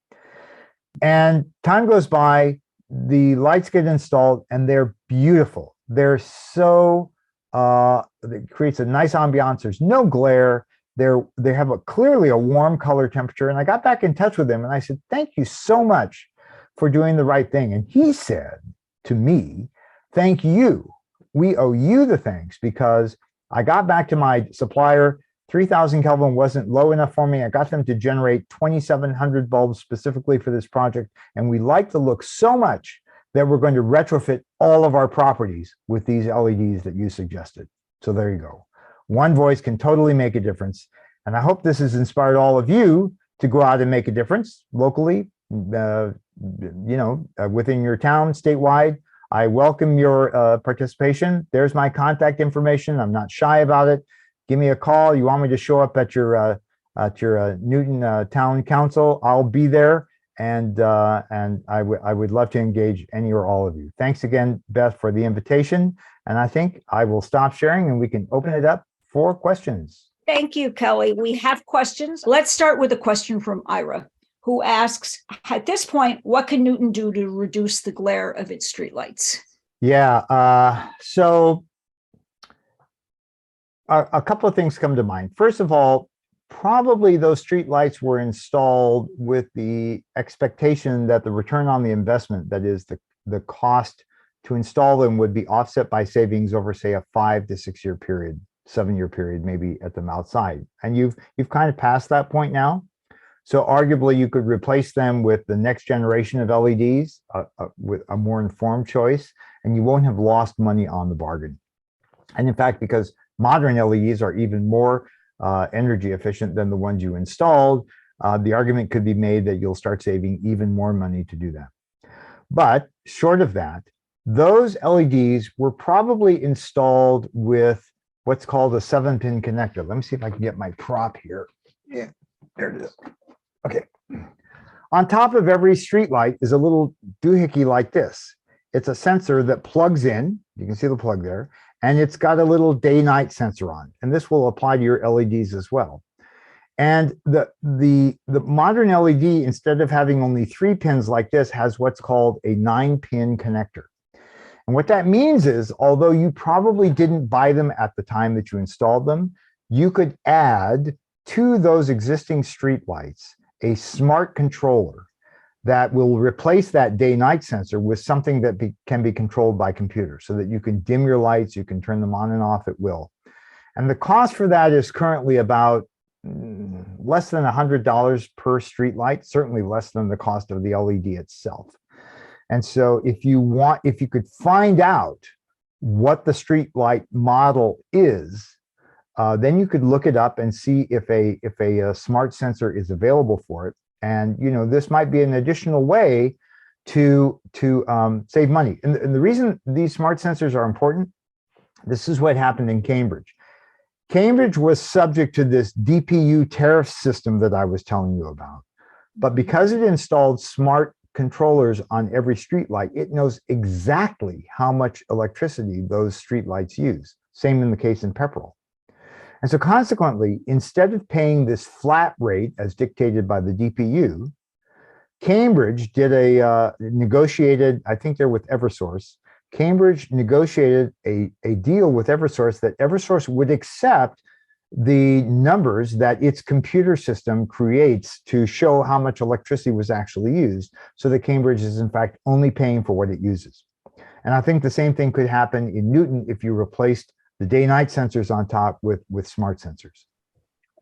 And time goes by, the lights get installed, and they're beautiful. They're so, it creates a nice ambiance. There's no glare. They have clearly a warm color temperature. And I got back in touch with him and I said, thank you so much for doing the right thing. And he said to me, thank you. We owe you the thanks, because I got back to my supplier. 3,000 Kelvin wasn't low enough for me. I got them to generate 2,700 bulbs specifically for this project. And we like the look so much that we're going to retrofit all of our properties with these LEDs that you suggested. So there you go. One voice can totally make a difference. And I hope this has inspired all of you to go out and make a difference locally, within your town, statewide. I welcome your participation. There's my contact information. I'm not shy about it. Give me a call. You want me to show up at your Newton Town Council? I'll be there, and I would love to engage any or all of you. Thanks again, Beth, for the invitation. And I think I will stop sharing and we can open it up for questions. Thank you, Kelly. We have questions. Let's start with a question from Ira, who asks, at this point, what can Newton do to reduce the glare of its streetlights? Yeah, so a couple of things come to mind. First of all, probably those streetlights were installed with the expectation that the return on the investment, that is the cost to install them, would be offset by savings over, say, a 5 to 6 year period, 7-year period, maybe at them outside. And you've kind of passed that point now. So arguably you could replace them with the next generation of LEDs, with a more informed choice, and you won't have lost money on the bargain. And in fact, because modern LEDs are even more energy efficient than the ones you installed, the argument could be made that you'll start saving even more money to do that. But short of that, those LEDs were probably installed with what's called a 7-pin connector. Let me see if I can get my prop here. Yeah, there it is. Okay. On top of every streetlight is a little doohickey like this. It's a sensor that plugs in. You can see the plug there. And it's got a little day-night sensor on. And this will apply to your LEDs as well. And the modern LED, instead of having only 3 pins like this, has what's called a 9-pin connector. And what that means is, although you probably didn't buy them at the time that you installed them, you could add to those existing streetlights a smart controller that will replace that day-night sensor with something that can be controlled by computer, so that you can dim your lights, you can turn them on and off at will. And the cost for that is currently about less than $100 per streetlight, certainly less than the cost of the LED itself. And so if you could find out what the streetlight model is, then you could look it up and see if a smart sensor is available for it. And this might be an additional way to save money. And the reason these smart sensors are important, this is what happened in Cambridge. Cambridge was subject to this DPU tariff system that I was telling you about. But because it installed smart controllers on every streetlight, it knows exactly how much electricity those streetlights use. Same in the case in Pepperell. And so consequently, instead of paying this flat rate as dictated by the DPU, Cambridge did negotiated, I think they're with Eversource, Cambridge negotiated a deal with Eversource that Eversource would accept the numbers that its computer system creates to show how much electricity was actually used, so that Cambridge is in fact only paying for what it uses. And I think the same thing could happen in Newton if you replaced the day-night sensors on top with smart sensors.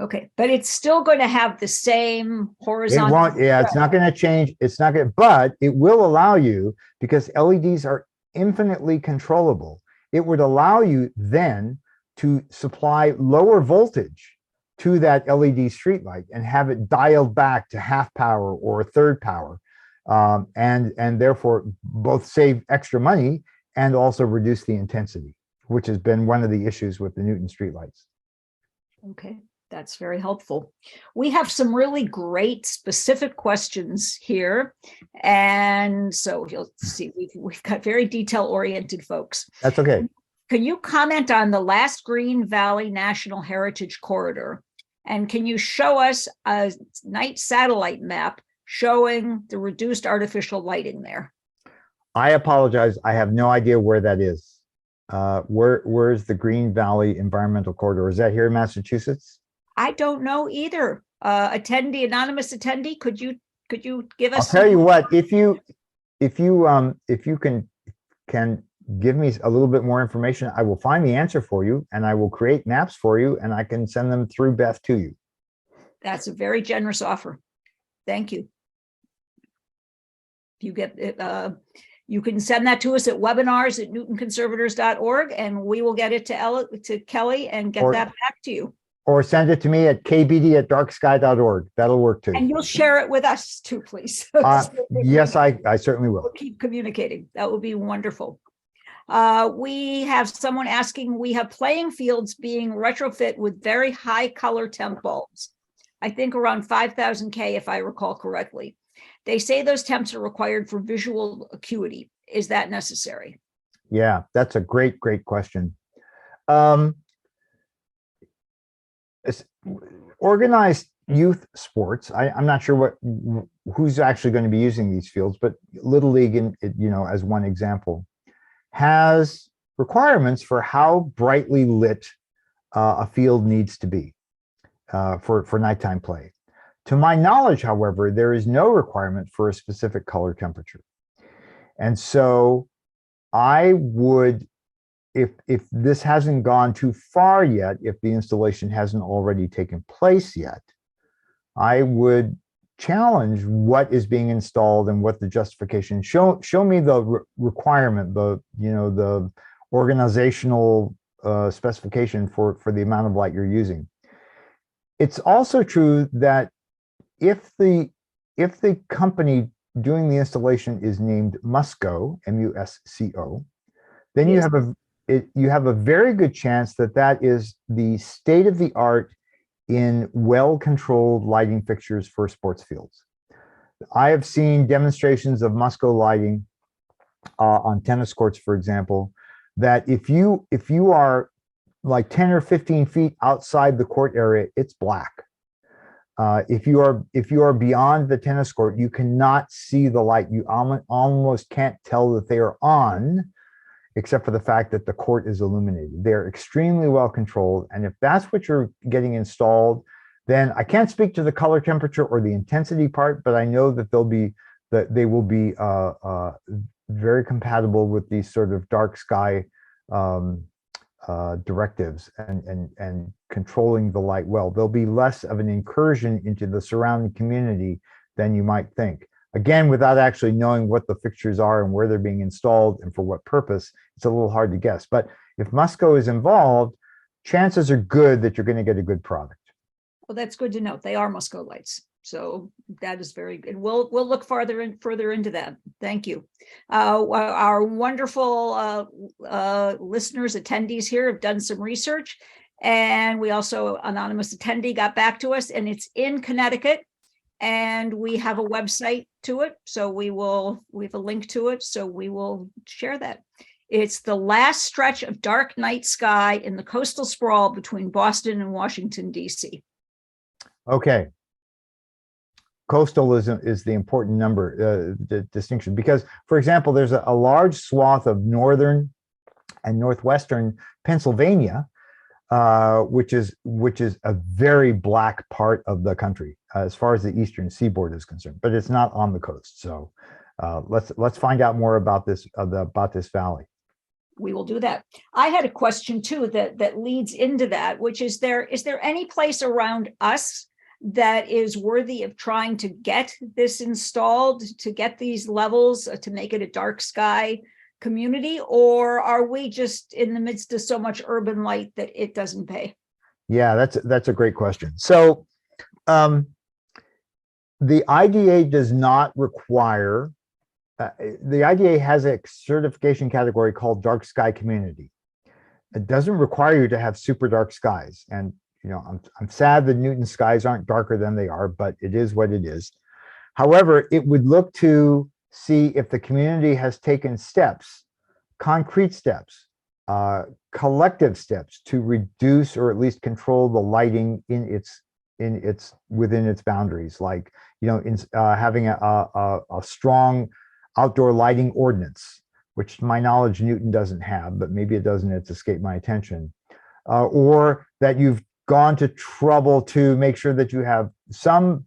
Okay, but it's still going to have the same horizontal. It won't, yeah, it's not going to change. It's not going to, but it will allow you, because LEDs are infinitely controllable, it would allow you then to supply lower voltage to that LED streetlight and have it dialed back to half power or a third power, and therefore both save extra money and also reduce the intensity, which has been one of the issues with the Newton streetlights. Okay, that's very helpful. We have some really great specific questions here. And so you'll see, we've got very detail-oriented folks. That's okay. Can you comment on the last Green Valley National Heritage Corridor? And can you show us a night satellite map showing the reduced artificial lighting there? I apologize. I have no idea where that is. Where's the Green Valley Environmental Corridor? Is that here in Massachusetts? I don't know either. Anonymous attendee, could you give us? I'll tell you what, if you can give me a little bit more information, I will find the answer for you, and I will create maps for you, and I can send them through Beth to you. That's a very generous offer. Thank you. You get it. You can send that to us at webinars@newtonconservators.org, and we will get it to Kelly and get that back to you. Or send it to me at kbd@darksky.org. That'll work too. And you'll share it with us too, please. Yes, I certainly will. We'll keep communicating. That would be wonderful. We have someone asking, we have playing fields being retrofit with very high color temp bulbs. I think around 5,000 K, if I recall correctly. They say those temps are required for visual acuity. Is that necessary? Yeah, that's a great question. Organized youth sports, I'm not sure who's actually going to be using these fields, but Little League, as one example, has requirements for how brightly lit a field needs to be for nighttime play. To my knowledge, however, there is no requirement for a specific color temperature. And so I would, if this hasn't gone too far yet, if the installation hasn't already taken place yet, I would challenge what is being installed and what the justification. Show me the requirement, the organizational specification for the amount of light you're using. It's also true that if the company doing the installation is named Musco, M-U-S-C-O, then you have a very good chance that that is the state of the art in well-controlled lighting fixtures for sports fields. I have seen demonstrations of Musco lighting on tennis courts, for example, that if you are like 10 or 15 feet outside the court area, it's black. If you are beyond the tennis court, you cannot see the light. You almost can't tell that they are on, except for the fact that the court is illuminated. They're extremely well controlled. And if that's what you're getting installed, then I can't speak to the color temperature or the intensity part, but I know that they will be very compatible with these sort of dark sky directives and controlling the light well. There'll be less of an incursion into the surrounding community than you might think. Again, without actually knowing what the fixtures are and where they're being installed and for what purpose, it's a little hard to guess. But if Musco is involved, chances are good that you're going to get a good product. Well, that's good to know. They are Musco lights. So that is very good. We'll look further into that. Thank you. Our wonderful listeners, attendees here have done some research, and we also, anonymous attendee got back to us, and it's in Connecticut, and we have a website to it. So we have a link to it. So we will share that. It's the last stretch of dark night sky in the coastal sprawl between Boston and Washington, D.C. Okay. Coastal is the important number, the distinction, because, for example, there's a large swath of northern and northwestern Pennsylvania, which is a very black part of the country as far as the eastern seaboard is concerned, but it's not on the coast. So let's find out more about this valley. We will do that. I had a question too that leads into that, which is there any place around us that is worthy of trying to get this installed, to get these levels, to make it a dark sky community, or are we just in the midst of so much urban light that it doesn't pay? Yeah, that's a great question. So the IDA does not require, the IDA has a certification category called dark sky community. It doesn't require you to have super dark skies. And you know, I'm sad that Newton skies aren't darker than they are, but it is what it is. However, it would look to see if the community has taken steps, concrete steps, collective steps to reduce or at least control the lighting within its boundaries, like, you know, having a strong outdoor lighting ordinance, which to my knowledge Newton doesn't have, but maybe it doesn't, it's escaped my attention, or that you've gone to trouble to make sure that you have some,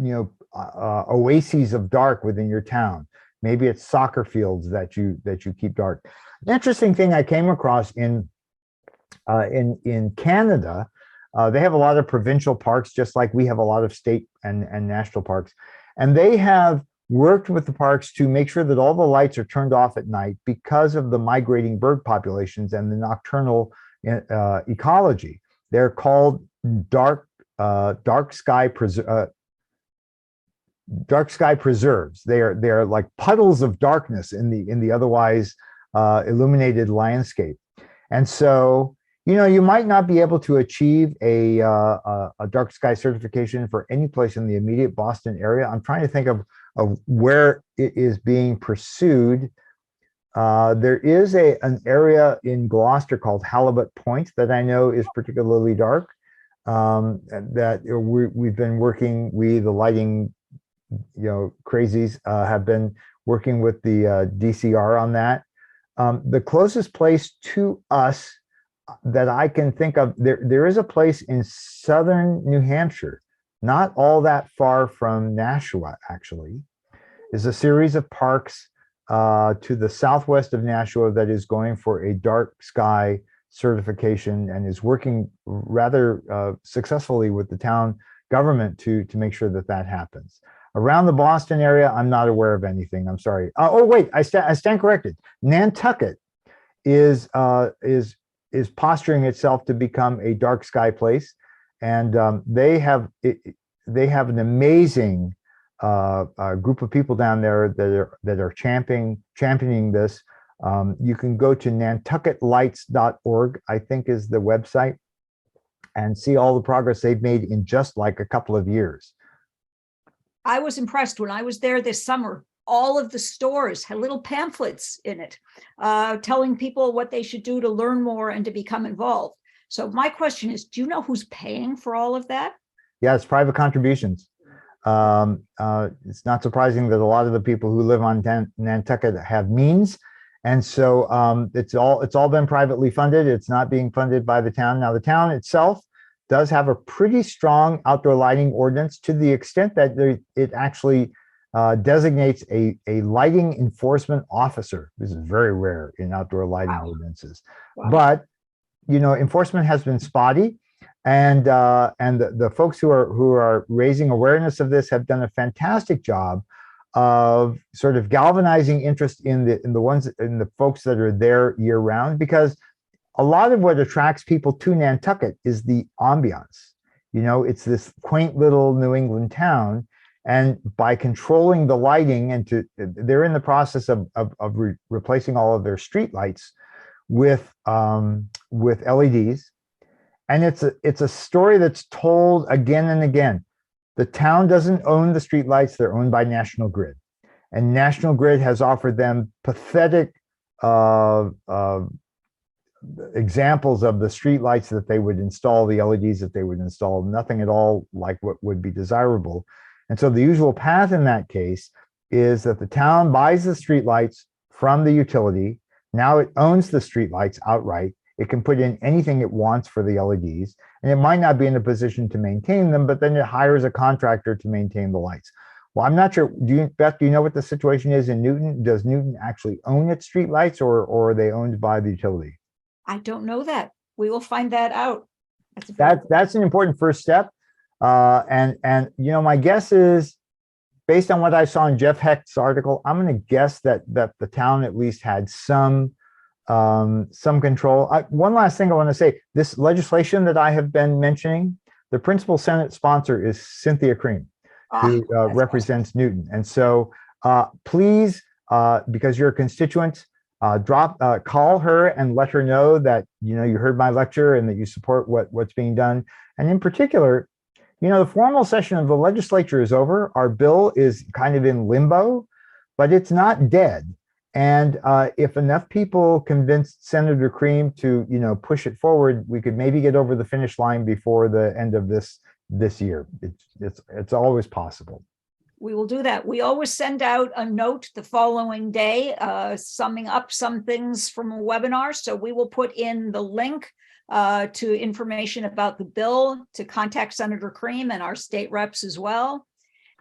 you know, oases of dark within your town. Maybe it's soccer fields that you keep dark. An interesting thing I came across in Canada, they have a lot of provincial parks, just like we have a lot of state and national parks, and they have worked with the parks to make sure that all the lights are turned off at night because of the migrating bird populations and the nocturnal ecology. They're called dark sky preserves. They are like puddles of darkness in the otherwise illuminated landscape. And so, you know, you might not be able to achieve a dark sky certification for any place in the immediate Boston area. I'm trying to think of where it is being pursued. There is an area in Gloucester called Halibut Point that I know is particularly dark. That we've been working, the lighting, you know, crazies have been working with the DCR on that. The closest place to us that I can think of, there is a place in southern New Hampshire, not all that far from Nashua, actually, is a series of parks to the southwest of Nashua that is going for a dark sky certification and is working rather successfully with the town government to make sure that happens. Around the Boston area, I'm not aware of anything. I'm sorry. Oh wait, I stand corrected. Nantucket is posturing itself to become a dark sky place, and they have an amazing group of people down there that are championing this. You can go to nantucketlights.org, I think is the website, and see all the progress they've made in just like a couple of years. I was impressed when I was there this summer. All of the stores had little pamphlets in it, telling people what they should do to learn more and to become involved. So my question is, do you know who's paying for all of that? Yeah, it's private contributions. It's not surprising that a lot of the people who live on Nantucket have means. And so it's all been privately funded. It's not being funded by the town. Now, the town itself does have a pretty strong outdoor lighting ordinance, to the extent that it actually designates a lighting enforcement officer. This is very rare in outdoor lighting ordinances. Wow. But enforcement has been spotty, and the folks who are raising awareness of this have done a fantastic job of sort of galvanizing interest in the folks that are there year round, because a lot of what attracts people to Nantucket is the ambiance. It's this quaint little New England town, and by controlling the lighting, they're in the process of replacing all of their streetlights with LEDs. And it's a story that's told again and again. The town doesn't own the streetlights; they're owned by National Grid, and National Grid has offered them pathetic examples of the streetlights that they would install, the LEDs that they would install, nothing at all like what would be desirable. And so the usual path in that case is that the town buys the streetlights from the utility. Now it owns the streetlights outright. It can put in anything it wants for the LEDs, and it might not be in a position to maintain them, but then it hires a contractor to maintain the lights. Well, I'm not sure. Beth, do you know what the situation is in Newton? Does Newton actually own its streetlights, or are they owned by the utility? I don't know that. We will find that out. That's an important first step. And my guess is, based on what I saw in Jeff Hecht's article, I'm going to guess that the town at least had some control. One last thing I want to say: this legislation that I have been mentioning, the principal Senate sponsor is Cynthia Creem, who represents Newton. And so please, because you're a constituent, call her and let her know that you heard my lecture and that you support what's being done. And in particular, the formal session of the legislature is over. Our bill is kind of in limbo, but it's not dead. And if enough people convinced Senator Creem to push it forward, we could maybe get over the finish line before the end of this year. It's always possible. We will do that. We always send out a note the following day, summing up some things from a webinar. So we will put in the link to information about the bill, to contact Senator Creem and our state reps as well.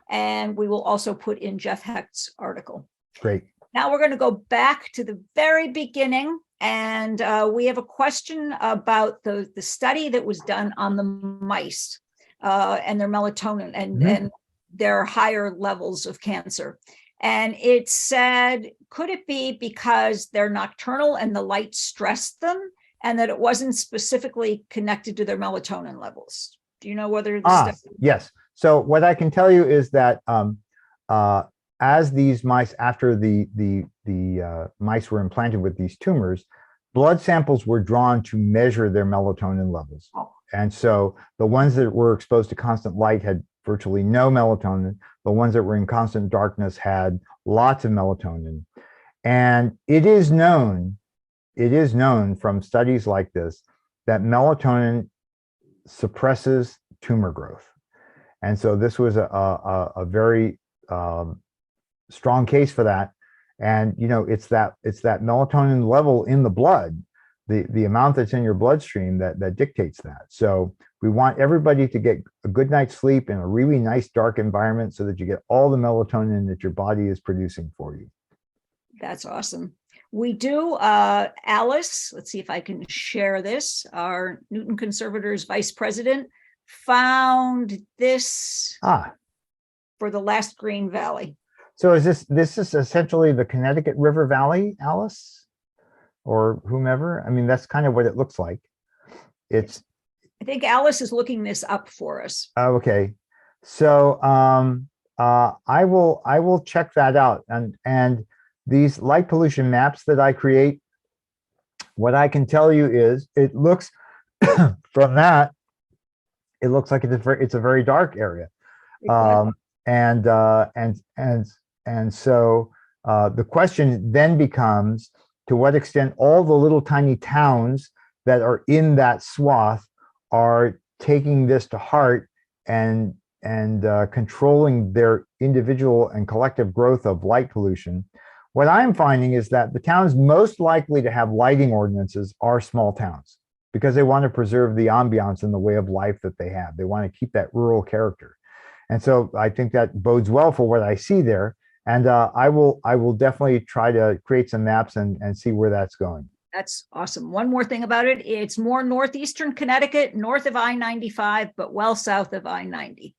And we will also put in Jeff Hecht's article. Great. Now we're going to go back to the very beginning, and we have a question about the study that was done on the mice and their melatonin and their higher levels of cancer. And it said, could it be because they're nocturnal and the light stressed them, and that it wasn't specifically connected to their melatonin levels? Do you know whether the yes. So what I can tell you is that as these mice, after the mice were implanted with these tumors, blood samples were drawn to measure their melatonin levels. And so the ones that were exposed to constant light had virtually no melatonin. The ones that were in constant darkness had lots of melatonin. And it is known from studies like this that melatonin suppresses tumor growth. And so this was a very strong case for that. And it's that melatonin level in the blood, the amount that's in your bloodstream that dictates that. So we want everybody to get a good night's sleep in a really nice dark environment so that you get all the melatonin that your body is producing for you. That's awesome. We do, Alice, let's see if I can share this, our Newton Conservators Vice President, found this for the last Green Valley. So is this is essentially the Connecticut River Valley, Alice, or whomever? I mean, that's kind of what it looks like. It's. I think Alice is looking this up for us. Okay, so I will check that out. And these light pollution maps that I create, what I can tell you is it looks from that, it looks like it's a very dark area. Exactly. And so the question then becomes, to what extent all the little tiny towns that are in that swath are taking this to heart and controlling their individual and collective growth of light pollution. What I'm finding is that the towns most likely to have lighting ordinances are small towns. because they want to preserve the ambiance and the way of life that they have. They want to keep that rural character. And so I think that bodes well for what I see there. And I will definitely try to create some maps and see where that's going. That's awesome. One more thing about it. It's more northeastern Connecticut, north of I-95, but well south of I-90.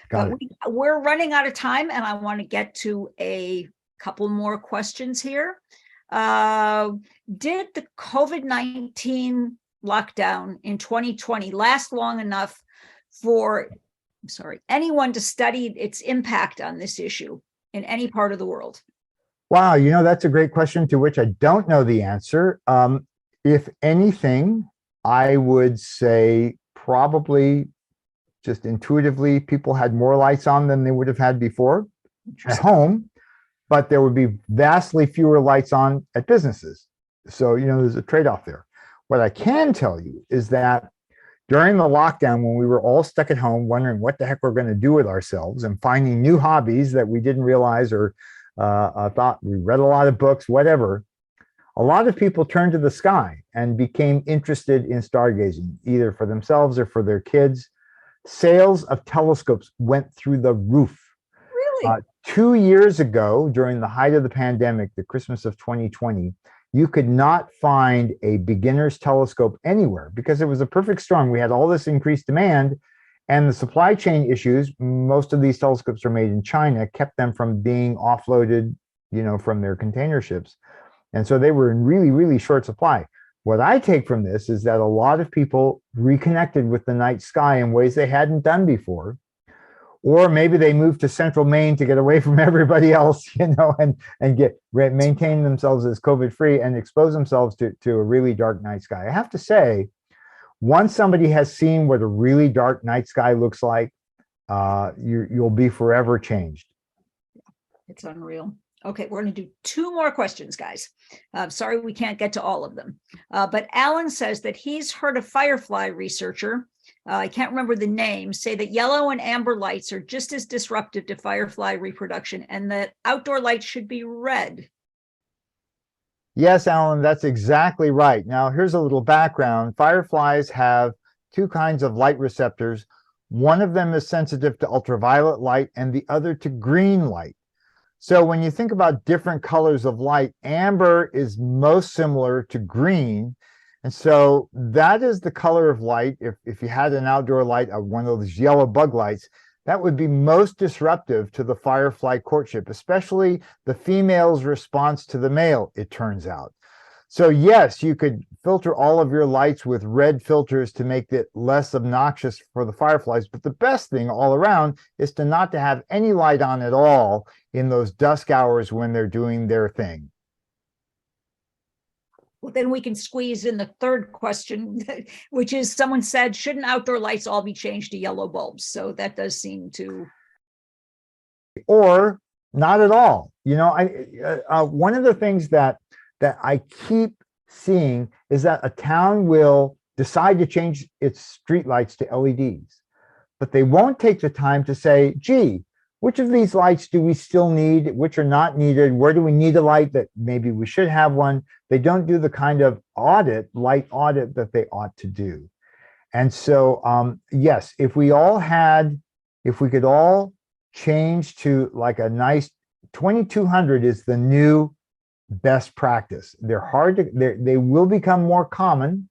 But we're running out of time, and I want to get to a couple more questions here. Did the COVID-19 lockdown in 2020 last long enough for, anyone to study its impact on this issue in any part of the world? Wow, that's a great question to which I don't know the answer. If anything, I would say probably just intuitively, people had more lights on than they would have had before at home, but there would be vastly fewer lights on at businesses. So, there's a trade-off there. What I can tell you is that during the lockdown, when we were all stuck at home wondering what the heck we're going to do with ourselves and finding new hobbies that we didn't realize or thought, we read a lot of books, whatever, a lot of people turned to the sky and became interested in stargazing, either for themselves or for their kids. Sales of telescopes went through the roof. Really? 2 years ago, during the height of the pandemic, the Christmas of 2020, you could not find a beginner's telescope anywhere because it was a perfect storm. We had all this increased demand, and the supply chain issues, most of these telescopes are made in China, kept them from being offloaded, from their container ships. And so they were in really, really short supply. What I take from this is that a lot of people reconnected with the night sky in ways they hadn't done before, or maybe they moved to central Maine to get away from everybody else, and maintain themselves as COVID-free and expose themselves to a really dark night sky. I have to say, once somebody has seen what a really dark night sky looks like, you'll be forever changed. It's unreal. Okay, we're going to do 2 more questions, guys. Sorry we can't get to all of them. But Alan says that he's heard a firefly researcher, I can't remember the name, say that yellow and amber lights are just as disruptive to firefly reproduction and that outdoor lights should be red. Yes, Alan, that's exactly right. Now, here's a little background. Fireflies have 2 kinds of light receptors. One of them is sensitive to ultraviolet light and the other to green light. So when you think about different colors of light, amber is most similar to green. And so that is the color of light. If you had an outdoor light, one of those yellow bug lights, that would be most disruptive to the firefly courtship, especially the female's response to the male, it turns out. So yes, you could filter all of your lights with red filters to make it less obnoxious for the fireflies. But the best thing all around is not to have any light on at all in those dusk hours when they're doing their thing. Well, then we can squeeze in the 3rd question, which is someone said, shouldn't outdoor lights all be changed to yellow bulbs? So that does seem to. Or not at all. One of the things that I keep seeing is that a town will decide to change its streetlights to LEDs, but they won't take the time to say, gee, which of these lights do we still need? Which are not needed? Where do we need a light that maybe we should have one? They don't do the kind of light audit that they ought to do. And so, yes, if we could all change to like a nice 2200 is the new best practice. They will become more common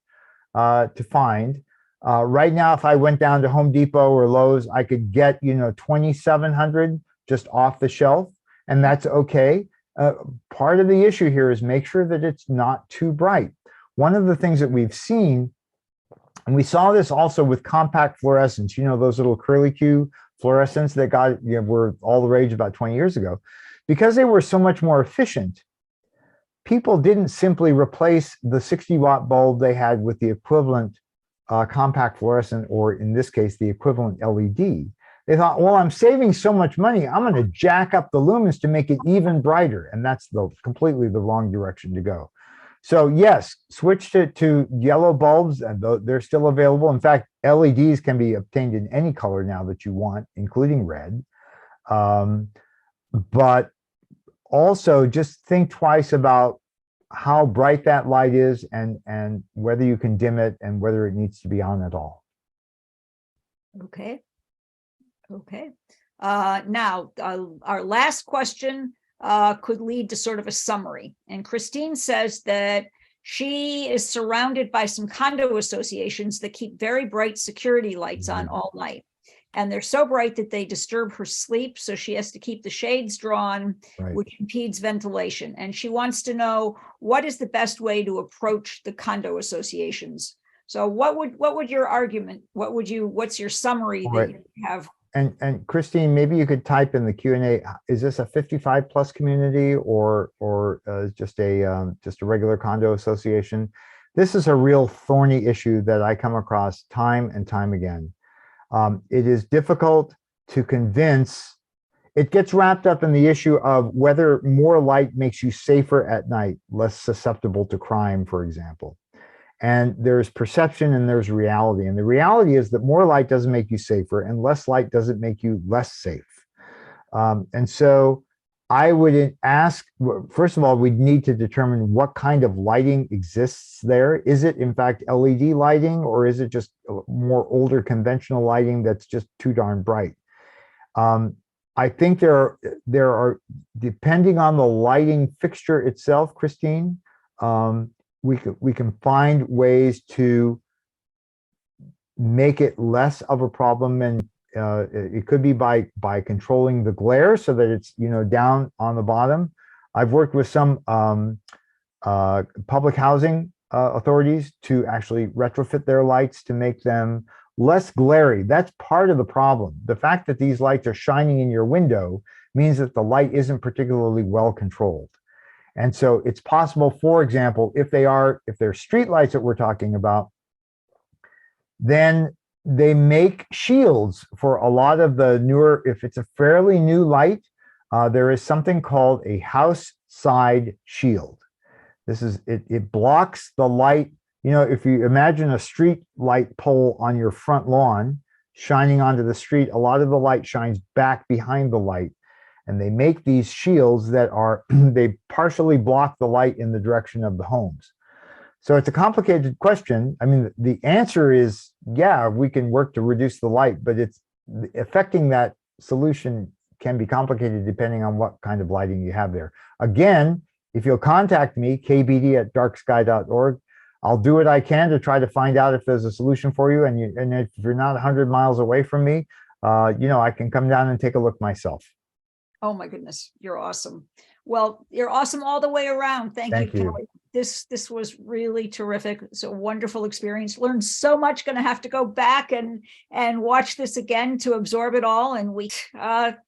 to find. Right now, if I went down to Home Depot or Lowe's, I could get 2700 just off the shelf, and that's okay. Part of the issue here is make sure that it's not too bright. One of the things that we've seen, and we saw this also with compact fluorescents, those little curlicue fluorescents that were all the rage about 20 years ago, because they were so much more efficient. People didn't simply replace the 60-watt bulb they had with the equivalent compact fluorescent, or in this case, the equivalent LED. They thought, well, I'm saving so much money, I'm going to jack up the lumens to make it even brighter. And that's completely the wrong direction to go. So yes, switch to yellow bulbs, and they're still available. In fact, LEDs can be obtained in any color now that you want, including red. But also just think twice about how bright that light is and whether you can dim it and whether it needs to be on at all. Okay. Okay. Now, our last question could lead to sort of a summary. And Christine says that she is surrounded by some condo associations that keep very bright security lights on all night. And they're so bright that they disturb her sleep. So she has to keep the shades drawn, Right. which impedes ventilation. And she wants to know, what is the best way to approach the condo associations? So what would your argument, what's your summary that you have? And Christine, maybe you could type in the Q&A, is this a 55 plus community or just a regular condo association? This is a real thorny issue that I come across time and time again. It is difficult to convince. It gets wrapped up in the issue of whether more light makes you safer at night, less susceptible to crime, for example. And there's perception and there's reality. And the reality is that more light doesn't make you safer and less light doesn't make you less safe. And so I would ask, first of all, we'd need to determine what kind of lighting exists there. Is it in fact LED lighting, or is it just more older conventional lighting that's just too darn bright? I think there are, depending on the lighting fixture itself, Christine, we can find ways to make it less of a problem, and it could be by controlling the glare so that it's down on the bottom. I've worked with some public housing authorities to actually retrofit their lights to make them less glary. That's part of the problem. The fact that these lights are shining in your window means that the light isn't particularly well controlled. And so it's possible, for example, if they're streetlights that we're talking about, then they make shields for a lot of the newer, if it's a fairly new light, there is something called a house side shield. It blocks the light. If you imagine a street light pole on your front lawn shining onto the street, a lot of the light shines back behind the light. And they make these shields that they partially block the light in the direction of the homes. So it's a complicated question. I mean, the answer is, yeah, we can work to reduce the light, but it's affecting that solution can be complicated depending on what kind of lighting you have there. Again, if you'll contact me, kbd@darksky.org, I'll do what I can to try to find out if there's a solution for you. And if you're not 100 miles away from me, I can come down and take a look myself. Oh my goodness, you're awesome. Well, you're awesome all the way around. Thank you, Kelly. This was really terrific. It's a wonderful experience. Learned so much. Going to have to go back and watch this again to absorb it all. And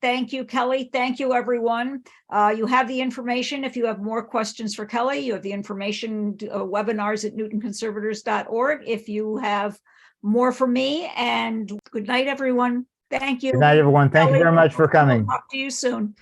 thank you, Kelly. Thank you, everyone. You have the information. If you have more questions for Kelly, you have the information, webinars at newtonconservators.org. If you have more for me, and good night, everyone. Thank you. Good night, everyone. Thank you very much for coming. I'll talk to you soon.